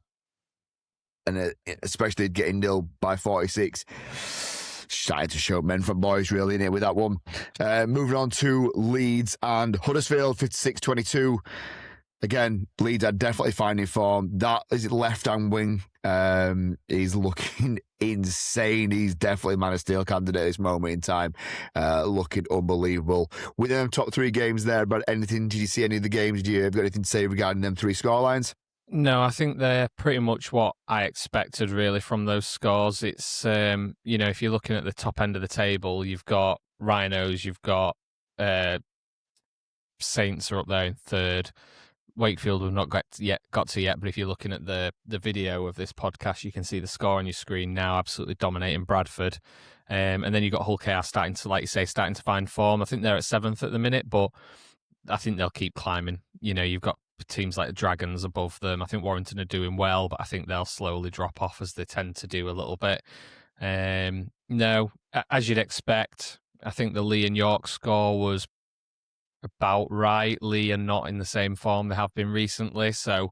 especially getting nilled by 46. Starting to show men from boys, really, in it with that one. Moving on to Leeds and Huddersfield, 56-22. Again, Leeds are definitely finding form. That is left-hand wing. He's looking insane. He's definitely Man of Steel candidate at this moment in time. Looking unbelievable. Within them top three games there, but anything, did you see any of the games? Have you got anything to say regarding them three scorelines? No, I think they're pretty much what I expected, really, from those scores. It's, if you're looking at the top end of the table, you've got Rhinos, you've got Saints are up there in third. Wakefield we've not got to yet, but if you're looking at the video of this podcast, you can see the score on your screen now, absolutely dominating Bradford. And then you've got Hull KR starting to find form. I think they're at 7th at the minute, but I think they'll keep climbing. You've got teams like the Dragons above them. I think Warrington are doing well, but I think they'll slowly drop off as they tend to do a little bit. No, as you'd expect, I think the Lee and York score was about right. Lee are not in the same form they have been recently, so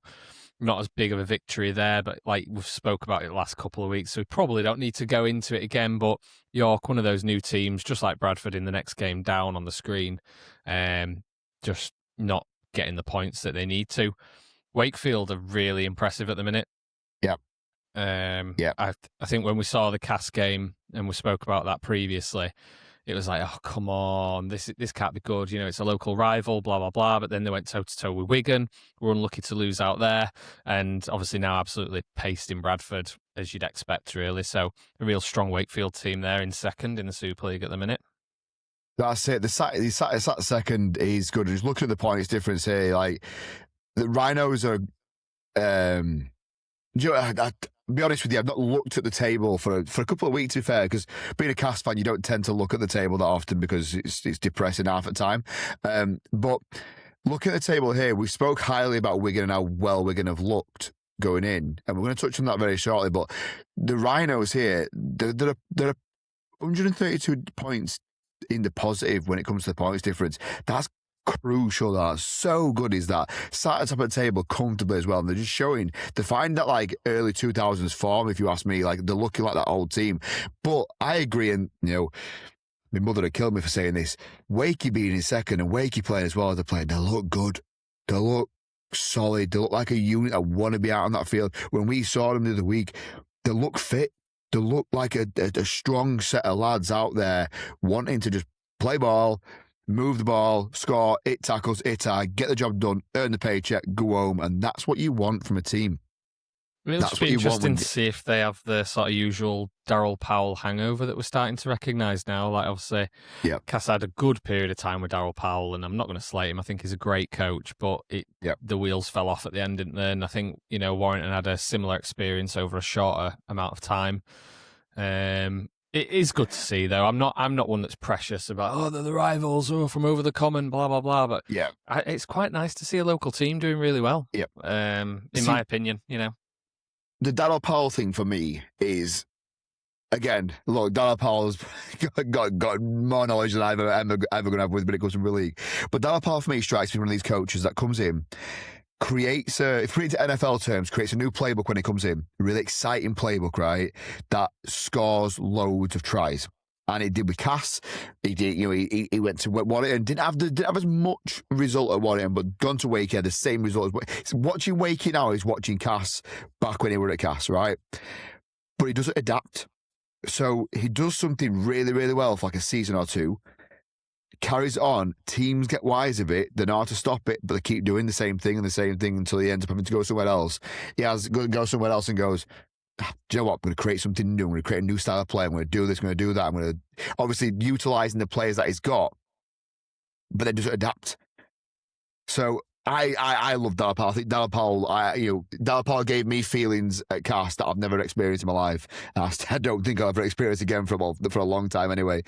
not as big of a victory there, but like we've spoke about it the last couple of weeks, so we probably don't need to go into it again. But York, one of those new teams, just like Bradford in the next game down on the screen, just not getting the points that they need to. Wakefield are really impressive at the minute. Yep. I think when we saw the Cass game and we spoke about that previously, it was like, oh, come on, this can't be good. It's a local rival, blah, blah, blah. But then they went toe-to-toe with Wigan. We're unlucky to lose out there. And obviously now absolutely paced in Bradford, as you'd expect, really. So a real strong Wakefield team there in second in the Super League at the minute. That's it. The second is good. Just looking at the points difference here, like the Rhinos are... I'll be honest with you, I've not looked at the table for a couple of weeks, to be fair, because being a Cast fan, you don't tend to look at the table that often because it's depressing half the time. But looking at the table here, we spoke highly about Wigan and how well Wigan have looked going in, and we're going to touch on that very shortly. But the Rhinos here, they're 132 points in the positive when it comes to the points difference. That's crucial. That's so good. Is that sat at the top of the table comfortably as well? And they're just showing to find that like early 2000s form. If you ask me, like they're looking like that old team. But I agree, and my mother would kill me for saying this. Wakey being in second and Wakey playing as well as they played, they look good. They look solid. They look like a unit that want to be out on that field. When we saw them the other week, they look fit. They look like a strong set of lads out there wanting to just play ball, move the ball, score, hit tackles, hit tag, get the job done, earn the paycheck, go home. And that's what you want from a team. It'll just be interesting to see if they have the sort of usual Daryl Powell hangover that we're starting to recognise now. Like, obviously, Cass had a good period of time with Daryl Powell, and I'm not going to slate him. I think he's a great coach, but the wheels fell off at the end, didn't they? And I think, Warrington had a similar experience over a shorter amount of time. It is good to see, though. I'm not one that's precious about, they're the rivals, from over the common, blah, blah, blah. But it's quite nice to see a local team doing really well, in my opinion, The Daryl Powell thing for me is, again, look, Daryl Powell's got more knowledge than I've ever going to have when it comes to the league. But Daryl Powell, for me, strikes me one of these coaches that comes in, creates if we into NFL terms, creates a new playbook when he comes in, a really exciting playbook, right? That scores loads of tries. And he did with Cass. He did, he went to Warrington. Didn't have as much result at Warrington, but gone to Wakey, had the same result. Watching Wakey now is watching Cass back when he were at Cass, right? But he doesn't adapt. So he does something really, really well for like a season or two. Carries on. Teams get wise of it. They know how to stop it, but they keep doing the same thing until he ends up having to go somewhere else. He go somewhere else and goes, do you know what? I'm going to create something new. I'm going to create a new style of play. I'm going to do this. I'm going to do that. I'm going to obviously utilising the players that he's got, but then just adapt. So I love Daryl Powell. I think Daryl Powell gave me feelings at Cast that I've never experienced in my life. I don't think I'll ever experience again for a long time anyway.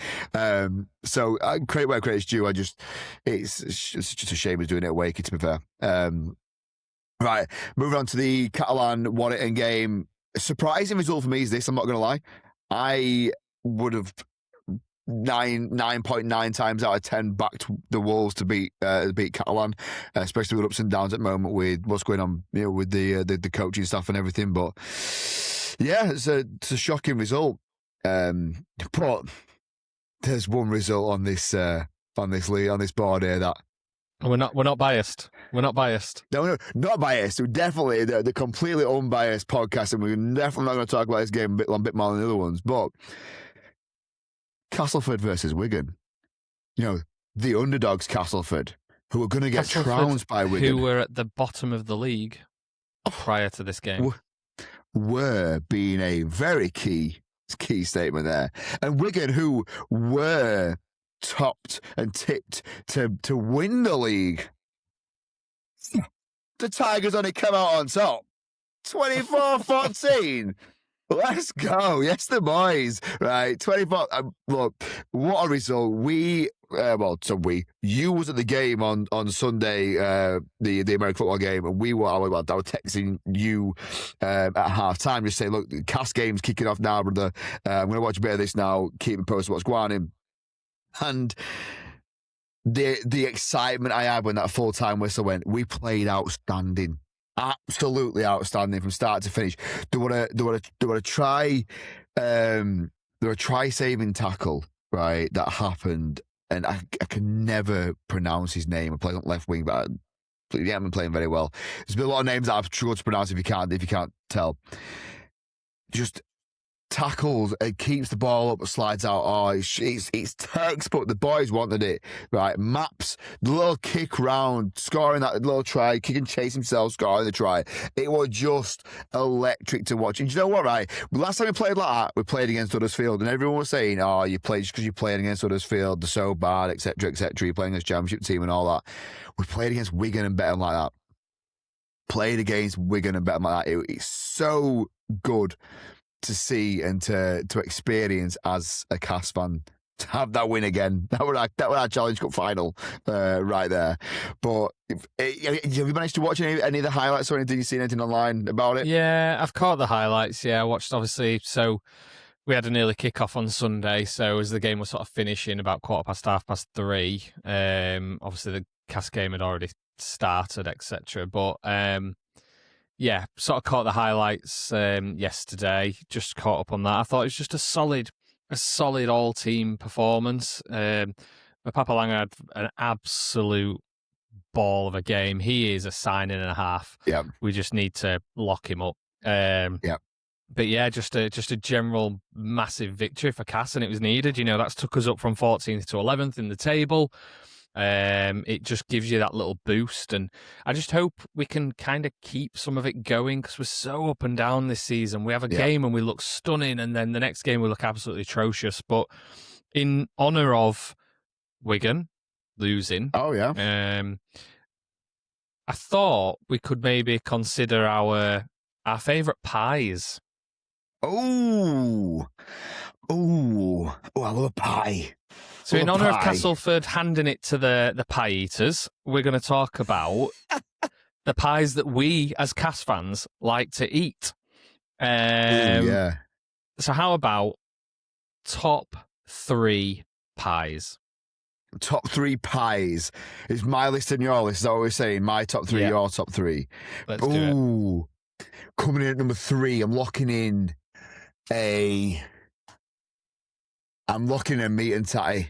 So credit where credit's due. It's just a shame he's doing it at Wakey, to be fair. Right, moving on to the Catalan-Warrington game. A surprising result for me is this, I'm not going to lie. I would have 9.9 times out of 10 backed the Wolves to beat Catalan, especially with ups and downs at the moment with what's going on, with the coaching staff and everything. But yeah, it's a shocking result. But there's one result on this board here that we're not biased. We're not biased. No, not biased. We're definitely the completely unbiased podcast, and we're definitely not going to talk about this game a bit more than the other ones. But Castleford versus Wigan, the underdogs Castleford, who are going to get trounced by Wigan, who were at the bottom of the league prior to this game, were being a very key statement there, and Wigan, who were topped and tipped to win the league. The Tigers only come out on top, 24-14. Let's go. Yes, the boys. Right, 24. Look, what a result. You was at the game on Sunday, the American football game, and I was texting you at half time, just saying, look, the Cass game's kicking off now, brother. I'm going to watch a bit of this now, keep me posted what's going on. And the excitement I had when that full-time whistle went, we played outstanding. Absolutely outstanding from start to finish. There were a try-saving tackle, right, that happened, and I can never pronounce his name. I play on left wing, but he hasn't been playing very well. There's been a lot of names that I've struggled to pronounce if you can't tell. Just tackles, it keeps the ball up, slides out. Oh, it's textbook. The boys wanted it, right? Maps, the little kick round, scoring that little try, kick and chase himself, scoring the try. It was just electric to watch. And you know what, right? Last time we played like that, we played against Huddersfield, and everyone was saying, "Oh, you played just because you're playing against Huddersfield, they're so bad, etc., etc. You're playing against Championship team and all that." We played against Wigan and bet them like that. Played against Wigan and bet them like that. It's so good to see and to experience as a Cass fan, to have that win again. That were our Challenge Cup final right there. But have you managed to watch any of the highlights or anything? You seen anything online about it? Yeah, I've caught the highlights. Yeah, I watched, obviously. So we had an early kickoff on Sunday, so as the game was sort of finishing about 3:15, obviously the Cast game had already started, etc. But yeah, sort of caught the highlights yesterday. Just caught up on that. I thought it was just a solid all-team performance. Papalanga had an absolute ball of a game. He is a signing and a half. Yeah, we just need to lock him up. Yeah. But yeah, just a general massive victory for Cass, and it was needed. You know, that's took us up from 14th to 11th in the table. It just gives you that little boost, and I just hope we can kind of keep some of it going, because we're so up and down this season. We have a game and we look stunning, and then the next game we look absolutely atrocious. But in honour of Wigan losing, I thought we could maybe consider our favourite pies. Oh, I love a pie. So in honour of Castleford handing it to the pie eaters, we're going to talk about the pies that we, as Cass fans, like to eat. Yeah. So how about top 3 pies? Top 3 pies. Is my list and your list? Is that what we're saying? My top 3, your top 3. Let's do it. Coming in at number 3, I'm locking in a meat and tatty.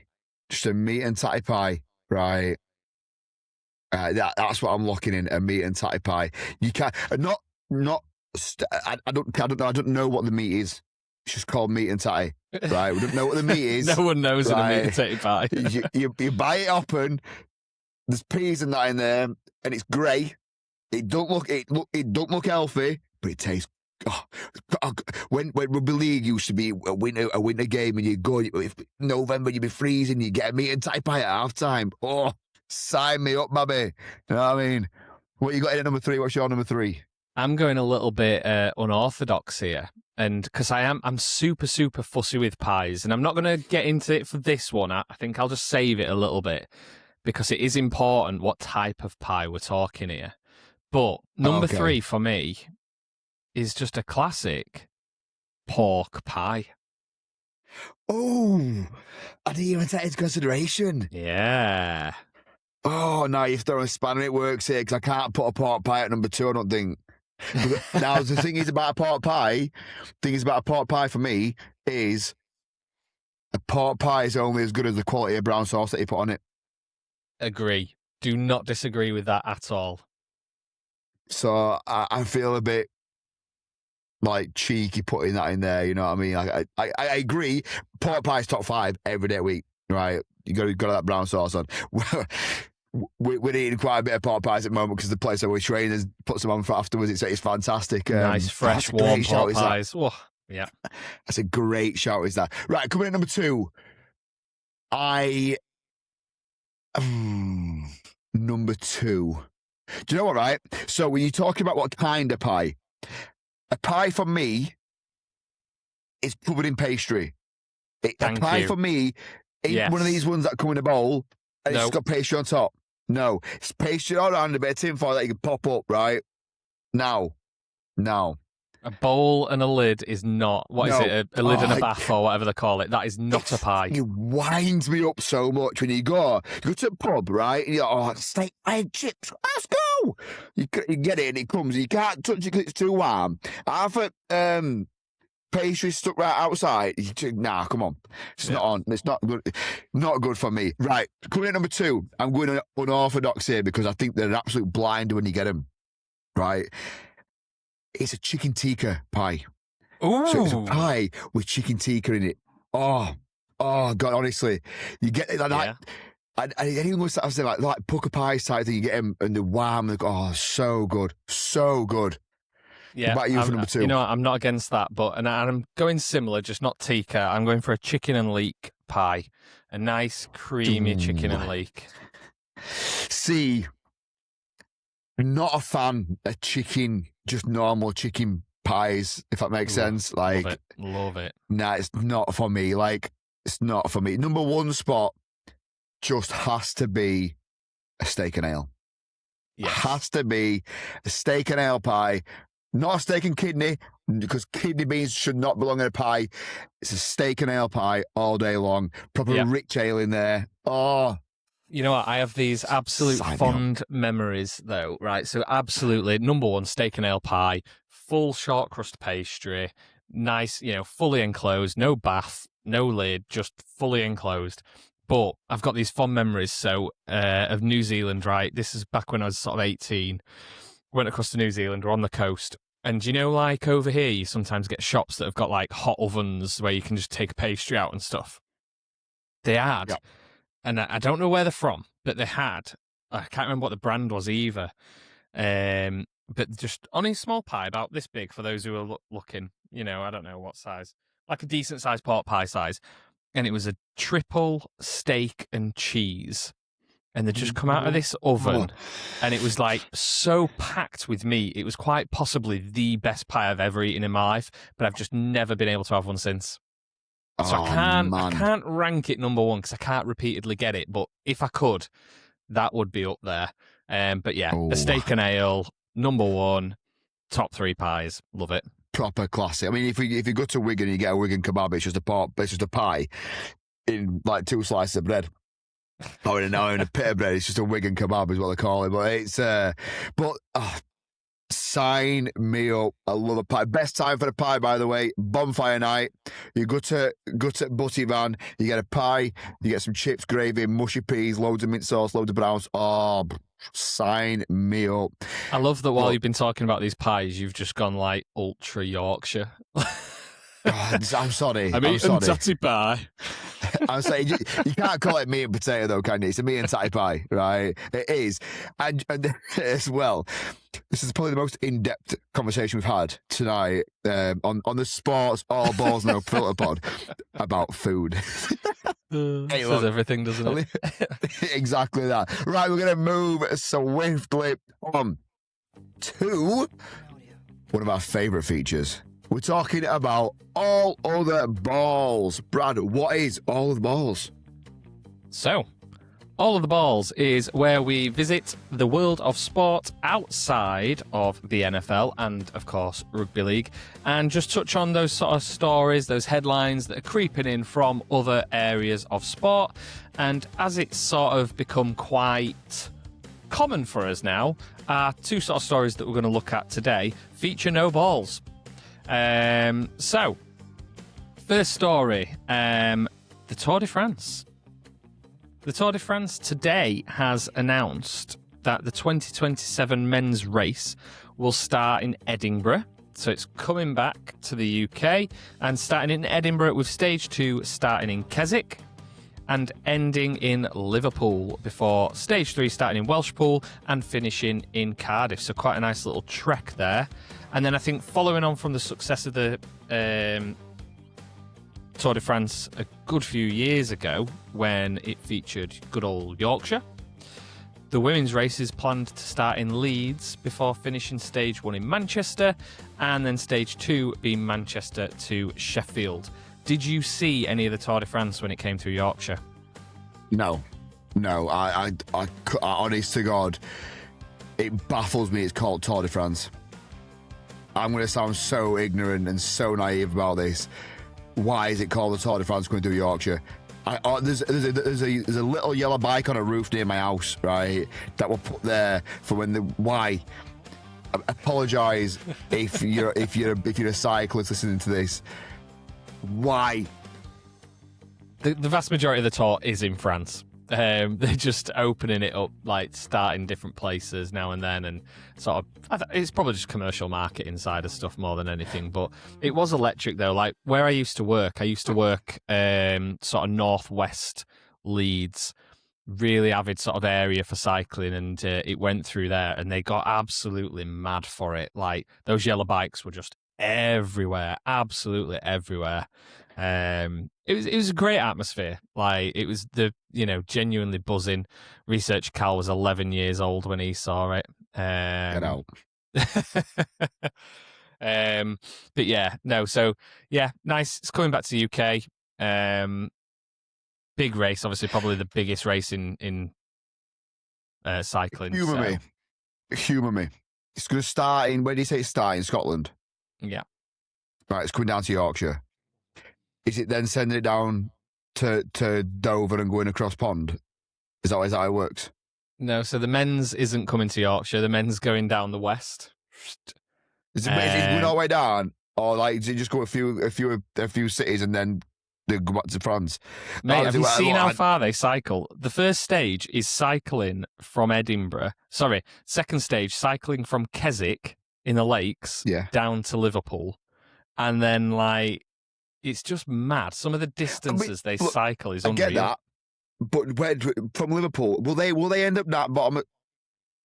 Just a meat and tatty pie, right? That's what I'm locking in, a meat and tatty pie. You can't I don't know what the meat is. It's just called meat and tatty, right? We don't know what the meat is. No one knows what a meat and tatty pie. you buy it open. There's peas and that in there, and it's grey. It don't look healthy, but it tastes. When rugby league used to be a winter game, and you go November, you'd be freezing, you get a meat and tatty pie at half time. Oh, sign me up, baby. You know what I mean? What you got in at number 3? What's your number 3? I'm going a little bit unorthodox here, and because I'm super fussy with pies, and I'm not going to get into it for this one. I think I'll just save it a little bit, because it is important what type of pie we're talking here. But number 3 for me is just a classic pork pie. Oh, I didn't even take into consideration. Yeah. Oh, now you've thrown a spanner. It works here, because I can't put a pork pie at number 2, I don't think. Now, the thing is about a pork pie, for me is a pork pie is only as good as the quality of brown sauce that you put on it. Agree. Do not disagree with that at all. So I feel a bit like cheeky putting that in there, you know what I mean? I agree. Pork pie is top 5 every day of the week, right? You got to have that brown sauce on. We're eating quite a bit of pork pies at the moment, because the place where we train has put some on for afterwards. It's fantastic. Nice, fresh, warm pork pies. Oh, yeah. That's a great shout, is that. Right, coming in at number 2. Number 2. Do you know what, right? So when you're talking about what kind of pie, a pie for me is covered in pastry. A pie for me ain't one of these ones that come in a bowl and it's got pastry on top. No, it's pastry all around, a bit of tinfoil that you can pop up, right? Now. A bowl and a lid is not, is it, a lid and a bath or whatever they call it? That is not a pie. It winds me up so much when you go to the pub, right? And you're like, steak and chips, let's go! You get it and it comes, you can't touch it because it's too warm. Half a pastry stuck right outside. Nah, come on. It's not on. It's not good. Not good for me. Right, coming in number 2, I'm going unorthodox here, because I think they're an absolute blinder when you get them, right? It's a chicken tikka pie. Ooh. So it's a pie with chicken tikka in it. Oh, God, honestly. You get it like that. And anyone was saying like pucker pies type thing, you get them and they're warm. So good. So good. Yeah. What about you for number 2? You know, I'm not against that, but and I'm going similar, just not tikka. I'm going for a chicken and leek pie. A nice, creamy chicken and leek. See, not a fan of chicken, just normal chicken pies, if that makes sense. Like, love it. Nah, it's not for me. Like, it's not for me. Number 1 spot just has to be a steak and ale. Yes. Has to be a steak and ale pie. Not a steak and kidney, because kidney beans should not belong in a pie. It's a steak and ale pie all day long. Proper rich ale in there. Oh. You know what? I have these absolute fond memories, though, right? So, absolutely, number one, steak and ale pie, full short crust pastry, nice, fully enclosed, no bath, no lid, just fully enclosed. But I've got these fond memories, of New Zealand, right? This is back when I was sort of 18. Went across to New Zealand, we're on the coast. And like over here, you sometimes get shops that have got like hot ovens where you can just take a pastry out and stuff. They had. Yep. And I don't know where they're from, but they had. I can't remember what the brand was either. But just on a small pie, about this big for those who are looking, I don't know what size, like a decent sized pork pie size. And it was a triple steak and cheese. And they just come out of this oven. And it was like so packed with meat. It was quite possibly the best pie I've ever eaten in my life, but I've just never been able to have one since. So I can't rank it number one because I can't repeatedly get it. But if I could, that would be up there. But yeah, the steak and ale, number one, top three pies. Love it. Proper classic. I mean, if you go to Wigan and you get a Wigan kebab, it's just a pie in like 2 slices of bread. Or in a pit of bread. It's just a Wigan kebab is what they call it. But it's sign me up. I love a pie. Best time for a pie, by the way, bonfire night. You go to Butty Van, you get a pie, you get some chips, gravy, mushy peas, loads of mint sauce, loads of browns. Oh, sign me up. I love that while you've been talking about these pies, you've just gone like ultra Yorkshire. I'm sorry. I'm eating tatty pie. I'm saying you can't call it meat and potato though, can you? It's a meat and tatty pie, right? It is, and as well. This is probably the most in-depth conversation we've had tonight on the Sports All Balls No Filter pod about food. Hey, says everything, doesn't it? Exactly that. Right, we're going to move swiftly on to one of our favourite features. We're talking about all other balls. Brad, what is all of the balls? So, all of the balls is where we visit the world of sport outside of the NFL and, of course, rugby league, and just touch on those sort of stories, those headlines that are creeping in from other areas of sport. And as it's sort of become quite common for us now, our 2 sort of stories that we're going to look at today feature no balls. So, first story, the Tour de France. The Tour de France today has announced that the 2027 men's race will start in Edinburgh. So it's coming back to the UK and starting in Edinburgh with stage 2 starting in Keswick and ending in Liverpool before stage 3 starting in Welshpool and finishing in Cardiff. So quite a nice little trek there. And then I think following on from the success of the Tour de France a good few years ago when it featured good old Yorkshire, the women's race is planned to start in Leeds before finishing stage 1 in Manchester and then stage 2 being Manchester to Sheffield. Did you see any of the Tour de France when it came through Yorkshire? No. I honest to God, it baffles me it's called Tour de France. I'm going to sound so ignorant and so naive about this. Why is it called the Tour de France going through Yorkshire? There's a little yellow bike on a roof near my house, right, that we'll put there for when the... Why? I apologise if you're a cyclist listening to this. Why? The vast majority of the tour is in France. They're just opening it up, like starting different places now and then, and sort of. It's probably just commercial marketing side of stuff more than anything. But it was electric though. Like where I used to work sort of northwest Leeds, really avid sort of area for cycling, and it went through there, and they got absolutely mad for it. Like those yellow bikes were just everywhere, absolutely everywhere. It was a great atmosphere. Like it was genuinely buzzing. Research Cal was 11 years old when he saw it. Get out. But yeah, no. So yeah, nice. It's coming back to the UK. Big race, obviously, probably the biggest race in cycling. Humour me. It's going to start in. Where do you say it's starting? In Scotland. Yeah. Right, it's coming down to Yorkshire. Is it then sending it down to Dover and going across pond? Is that how it works? No, so the men's isn't coming to Yorkshire. The men's going down the west. Is it going all the way down, or like does it just go a few cities and then they go back to France? Mate, have you seen how far they cycle? The first stage is cycling from Edinburgh. Sorry, second stage cycling from Keswick in the lakes down to Liverpool, and then like it's just mad. Some of the distances they cycle is unreal. I get that. But from Liverpool, will they end up at bottom of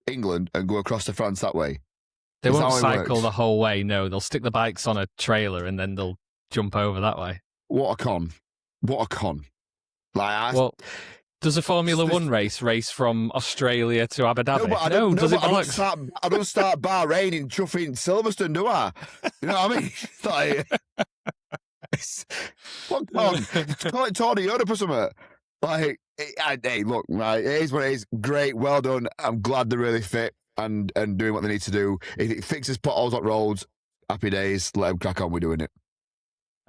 England and go across to France that way? They won't cycle the whole way. No, they'll stick the bikes on a trailer and then they'll jump over that way. What a con! What a con! Does a Formula One race from Australia to Abu Dhabi? I don't start Bahrain in chuffing Silverstone, do I? You know what I mean? What con? Call it Tony Yoda or something. Like, hey, look, right, it is what it is. Great, well done. I'm glad they're really fit and doing what they need to do. If it fixes potholes on roads, happy days. Let them crack on with doing it.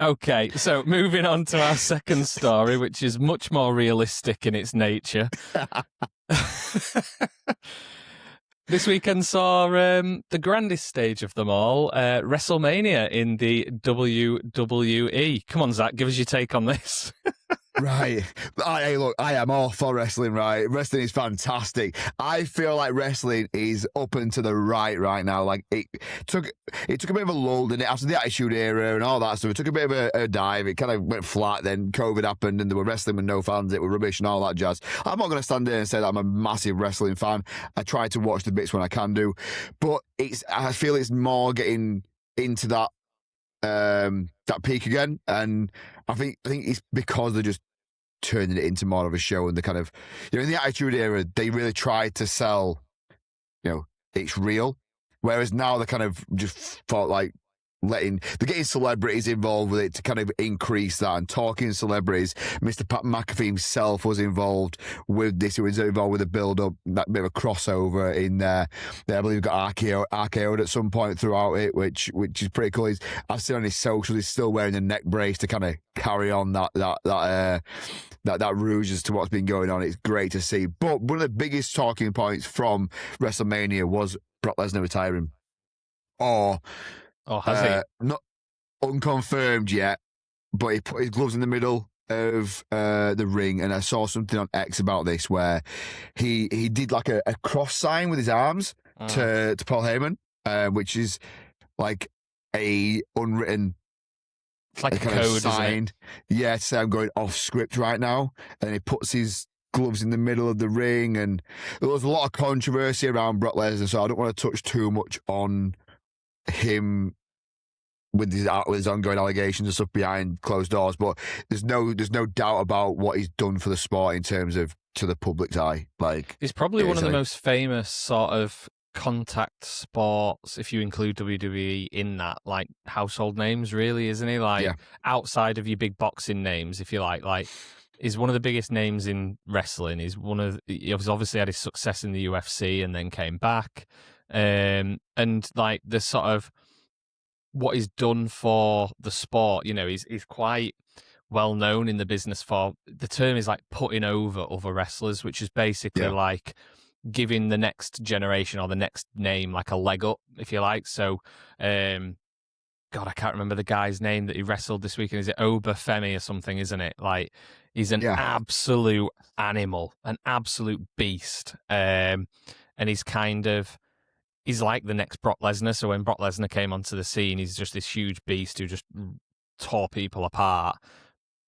Okay, so moving on to our second story, which is much more realistic in its nature. This weekend saw the grandest stage of them all, WrestleMania in the WWE. Come on, Zach, give us your take on this. Right. Hey, look, I am all for wrestling, right? Wrestling is fantastic. I feel like wrestling is up and to the right now. Like, it took a bit of a lull, didn't it? After the Attitude Era and all that stuff, it took a bit of a dive. It kind of went flat, then COVID happened and there were wrestling with no fans. It was rubbish and all that jazz. I'm not going to stand there and say that I'm a massive wrestling fan. I try to watch the bits when I can do. But I feel it's more getting into that peak again, and I think it's because they're just turning it into more of a show, and the kind of, in the Attitude Era they really tried to sell, it's real, whereas now they kind of just thought like they're getting celebrities involved with it to kind of increase that, and talking celebrities. Mr. Pat McAfee himself was involved with this. He was involved with a build-up, that bit of a crossover in there. I believe he got RKO'd at some point throughout it, which is pretty cool. I've seen on his socials, he's still wearing a neck brace to kind of carry on that rouge as to what's been going on. It's great to see. But one of the biggest talking points from WrestleMania was Brock Lesnar retiring. Oh, has he? Not unconfirmed yet, but he put his gloves in the middle of the ring, and I saw something on X about this where he did like a cross sign with his arms to Paul Heyman, which is like a unwritten, it's like a code sign. Isn't it? Yeah, to say I'm going off script right now, and he puts his gloves in the middle of the ring, and there was a lot of controversy around Brock Lesnar, so I don't want to touch too much on him with his ongoing allegations and stuff behind closed doors, but there's no doubt about what he's done for the sport in terms of to the public's eye. Like, he's probably one of the most famous sort of contact sports, if you include WWE in that, like household names, really, isn't he? Like outside of your big boxing names, if you like he's one of the biggest names in wrestling. He's he's obviously had his success in the UFC and then came back. And like the sort of what he's done for the sport, he's quite well known in the business for, the term is like putting over other wrestlers, which is basically like giving the next generation or the next name like a leg up, if you like. So, God, I can't remember the guy's name that he wrestled this weekend. Is it Obafemi or something, isn't it? Like, he's an absolute animal, an absolute beast. And he's like the next Brock Lesnar. So when Brock Lesnar came onto the scene, he's just this huge beast who just tore people apart.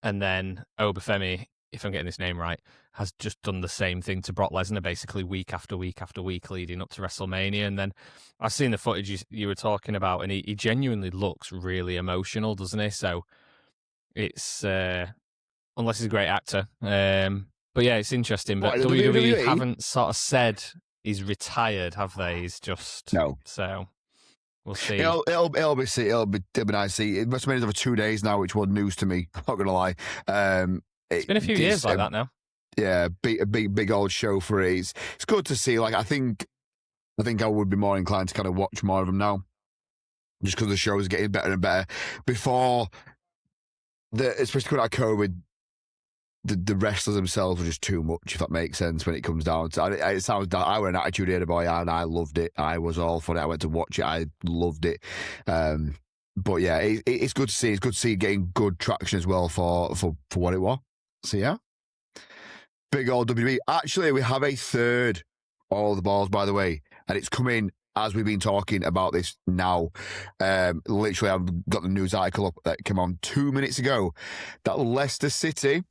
And then Obafemi, if I'm getting this name right, has just done the same thing to Brock Lesnar, basically week after week after week leading up to WrestleMania. And then I've seen the footage you were talking about, and he genuinely looks really emotional, doesn't he? So it's, unless he's a great actor. But yeah, it's interesting. But WWE haven't sort of said he's retired, have they? He's just no. So we'll see. It'll be nice to see. WrestleMania's over 2 days now, which was news to me. I'm not gonna lie. It's been a few years like that now. Yeah, a big old show for it. It's good to see. Like, I think I would be more inclined to kind of watch more of them now. just because the show is getting better and better. Before, especially coming out of COVID, the wrestlers themselves were just too much, if that makes sense, when it comes down to it. Sounds I were an Attitude Era boy and I loved it. I was all for it. I went to watch it. I loved it. But yeah, it's good to see. It's good to see getting good traction as well for what it was. So yeah, big old WWE. Actually, we have a third All the Balls, by the way, and it's coming as we've been talking about this now. Literally, I've got the news article up that came on 2 minutes ago that Leicester City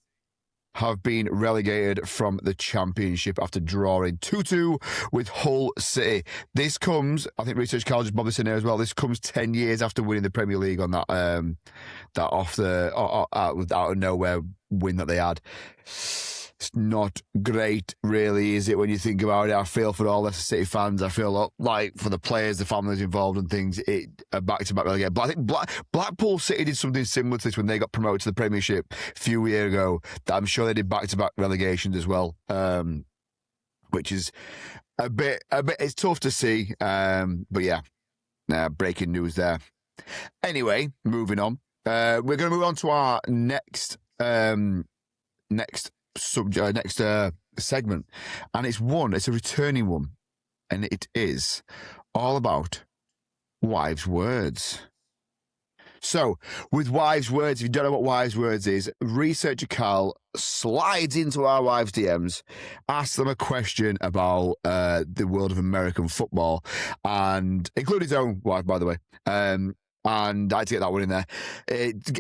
have been relegated from the Championship after drawing 2-2 with Hull City. This comes, I think Research Carl just bobbed this in there as well, this comes 10 years after winning the Premier League on that out of nowhere win that they had. It's not great, really, is it, when you think about it? I feel for all Leicester City fans. I feel like for the players, the families involved and things, it back-to-back relegation. But I think Blackpool City did something similar to this when they got promoted to the Premiership a few years ago. I'm sure they did back-to-back relegations as well, which is a bit. It's tough to see, but yeah, breaking news there. Anyway, moving on. We're going to move on to our next segment, and it's a returning one, and it is all about wives' words. So with wives' words, if you don't know what wives' words is, researcher Carl slides into our wives' DMs, asks them a question about the world of American football, and include his own wife, by the way, and I had to get that one in there.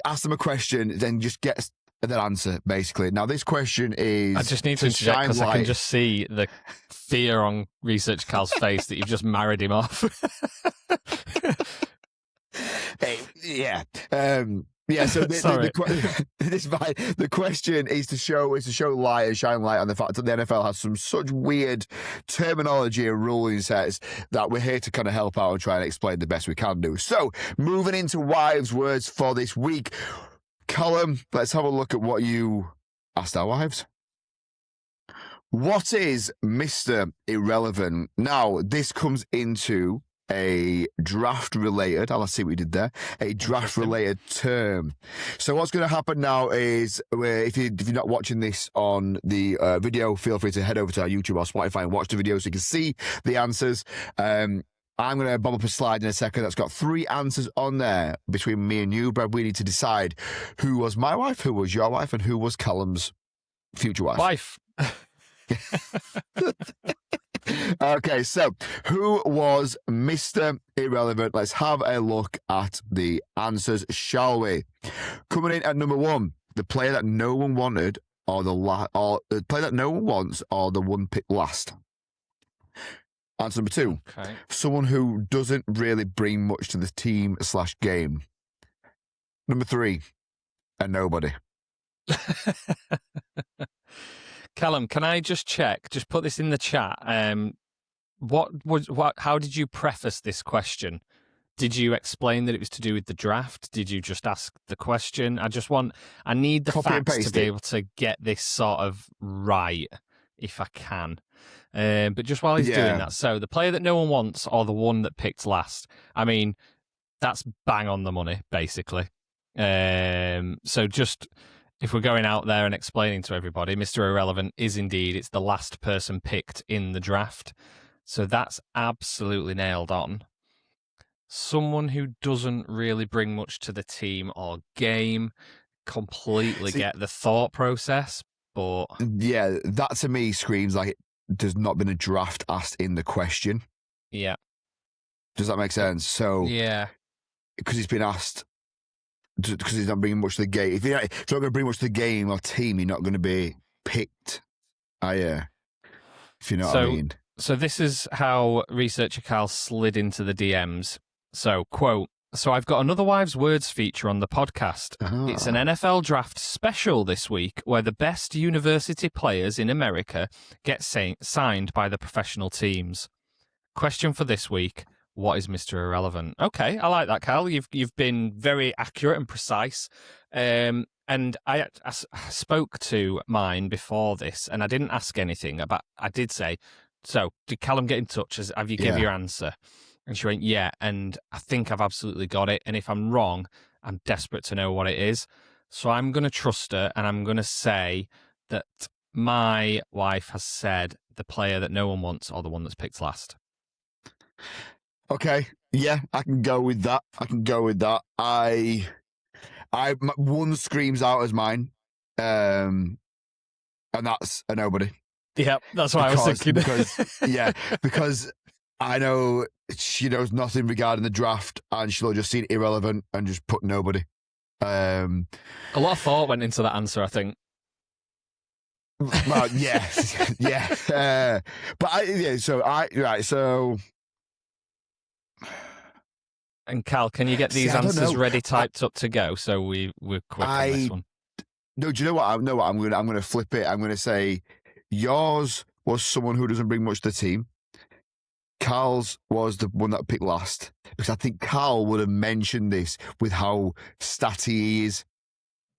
Ask them a question, then just gets their answer, basically. Now, this question is... I just need to interject because I can just see the fear on Research Carl's face that you've just married him off. Yeah. So the question is to show light and shine light on the fact that the NFL has some such weird terminology and ruling sets that we're here to kind of help out and try and explain the best we can do. So, moving into wives' words for this week, Callum, let's have a look at what you asked our wives. What is Mr. Irrelevant? Now, this comes into a draft-related, let's see what we did there, a draft-related term. So what's going to happen now is, if you're not watching this on the video, feel free to head over to our YouTube or Spotify and watch the video so you can see the answers. I'm going to bob up a slide in a second that's got 3 answers on there between me and you, Brad. We need to decide who was my wife, who was your wife, and who was Callum's future wife. Okay, so who was Mr. Irrelevant? Let's have a look at the answers, shall we? Coming in at number 1, the player that no one wanted, or the player that no one wants, or the one picked last. Answer number 2, okay. Someone who doesn't really bring much to the team/game. Number 3, a nobody. Callum, can I just check? Just put this in the chat. How did you preface this question? Did you explain that it was to do with the draft? Did you just ask the question? I need the facts to be able to get this sort of right, if I can. But just while he's doing that, so the player that no one wants or the one that picked last, I mean, that's bang on the money, basically. So just, if we're going out there and explaining to everybody, Mr. Irrelevant is indeed, it's the last person picked in the draft. So that's absolutely nailed on. Someone who doesn't really bring much to the team or game, completely get the thought process, but... Yeah, that to me screams like there's not been a draft asked in the question. Yeah. Does that make sense? So, yeah. Because he's been asked, because he's not bringing much to the game. If you're not going to bring much to the game or team, you're not going to be picked. If you know what I mean. So this is how researcher Carl slid into the DMs. So, quote, "So I've got another Wives' Words feature on the podcast. It's an NFL draft special this week where the best university players in America get signed by the professional teams. Question for this week, what is Mr. Irrelevant?" Okay, I like that, Carl. You've been very accurate and precise. And I spoke to mine before this, and I didn't ask anything about. I did say, so did Callum get in touch? Have you give your answer? And she went, yeah, and I think I've absolutely got it. And if I'm wrong, I'm desperate to know what it is. So I'm going to trust her, and I'm going to say that my wife has said the player that no one wants or the one that's picked last. Okay. Yeah, I can go with that. One screams out as mine, and that's a nobody. Yeah, that's what I was thinking. Because I know she knows nothing regarding the draft, and she'll have just seen irrelevant and just put nobody. A lot of thought went into that answer, I think. Well, yeah. So. And Cal, can you get these answers ready, typed up to go? So we're quick on this one. No, do you know what? I'm going to flip it. I'm going to say yours was someone who doesn't bring much to the team. Carl's was the one that picked last, because I think Carl would have mentioned this with how statty he is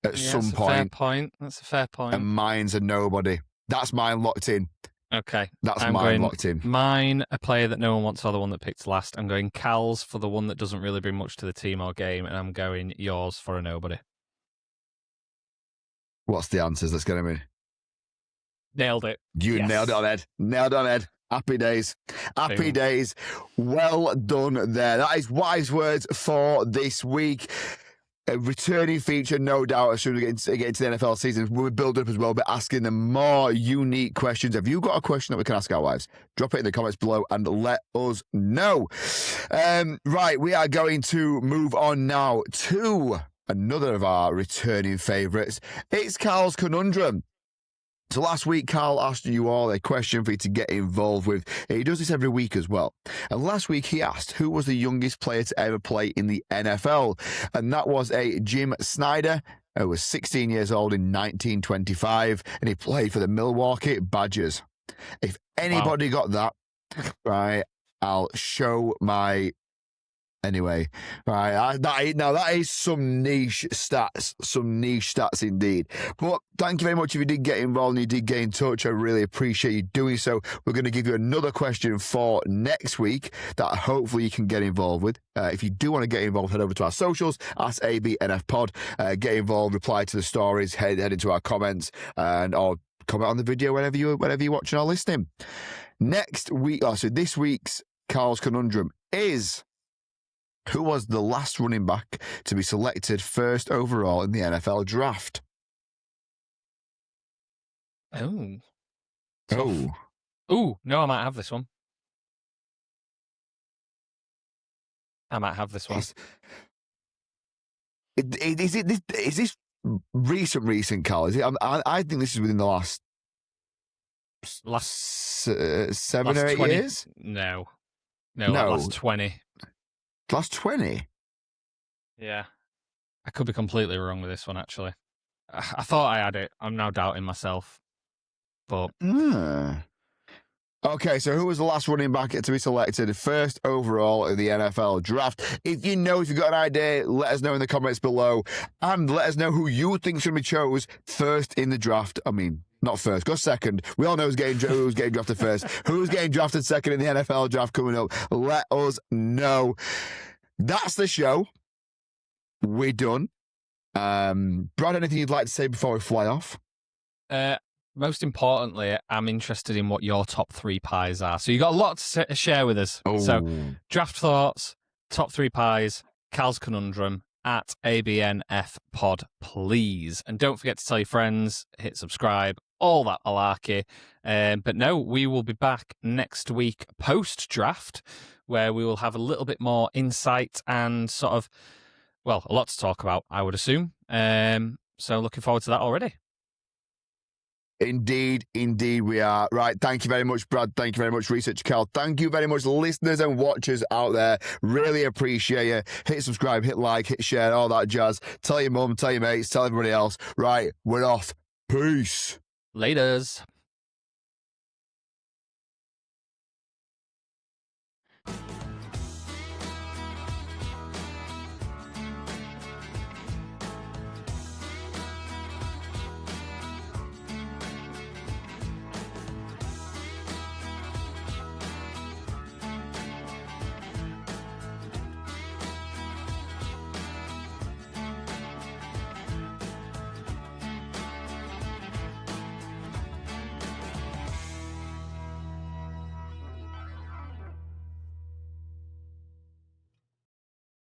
at some point. That's a fair point. And mine's a nobody. That's mine locked in. Okay. That's mine locked in. Mine, a player that no one wants, or the one that picked last. I'm going Cal's for the one that doesn't really bring much to the team or game, and I'm going yours for a nobody. What's the answers that's going to be? Nailed it. Nailed it on Ed. Nailed it on Ed. Happy days. Happy days. Well done there. That is wise words for this week. A returning feature, no doubt, as soon as we get into the NFL season. We'll build up as well, but asking them more unique questions. Have you got a question that we can ask our wives? Drop it in the comments below and let us know. Right, we are going to move on now to another of our returning favourites. It's Carl's Conundrum. So last week, Carl asked you all a question for you to get involved with. He does this every week as well. And last week, he asked who was the youngest player to ever play in the NFL. And that was a Jim Snyder, who was 16 years old in 1925, and he played for the Milwaukee Badgers. If anybody got that, right, I'll show my... Anyway, right, that is some niche stats indeed. But thank you very much if you did get involved and you did get in touch. I really appreciate you doing so. We're going to give you another question for next week that hopefully you can get involved with. If you do want to get involved, head over to our socials, ask ABNFpod, get involved, reply to the stories, head into our comments, or comment on the video whenever you're watching or listening. This week's Carl's Conundrum is... who was the last running back to be selected first overall in the NFL draft? Oh, no, I might have this one. Is this recent, Carl? Is it? I think this is within the last 7 or 8 20? years. No, last 20. Last 20? Yeah. I could be completely wrong with this one, actually. I thought I had it. I'm now doubting myself. But... Okay, so who was the last running back to be selected first overall in the NFL draft? If you've got an idea, let us know in the comments below. And let us know who you think should be chose first in the draft. I mean... not first, go second. We all know who's getting drafted first. Who's getting drafted second in the NFL draft coming up? Let us know. That's the show. We're done. Brad, anything you'd like to say before we fly off? Most importantly, I'm interested in what your top 3 pies are. So you got a lot to share with us. Oh. So draft thoughts, top 3 pies, Cal's Conundrum, at ABNF Pod, please. And don't forget to tell your friends, hit subscribe, all that malarkey. But no, we will be back next week post-draft, where we will have a little bit more insight and sort of, well, a lot to talk about, I would assume. So looking forward to that already. Indeed we are. Right, thank you very much, Brad. Thank you very much, Research Cal. Thank you very much, listeners and watchers out there. Really appreciate you. Hit subscribe, hit like, hit share, all that jazz. Tell your mum, tell your mates, tell everybody else. Right, we're off. Peace. Laters.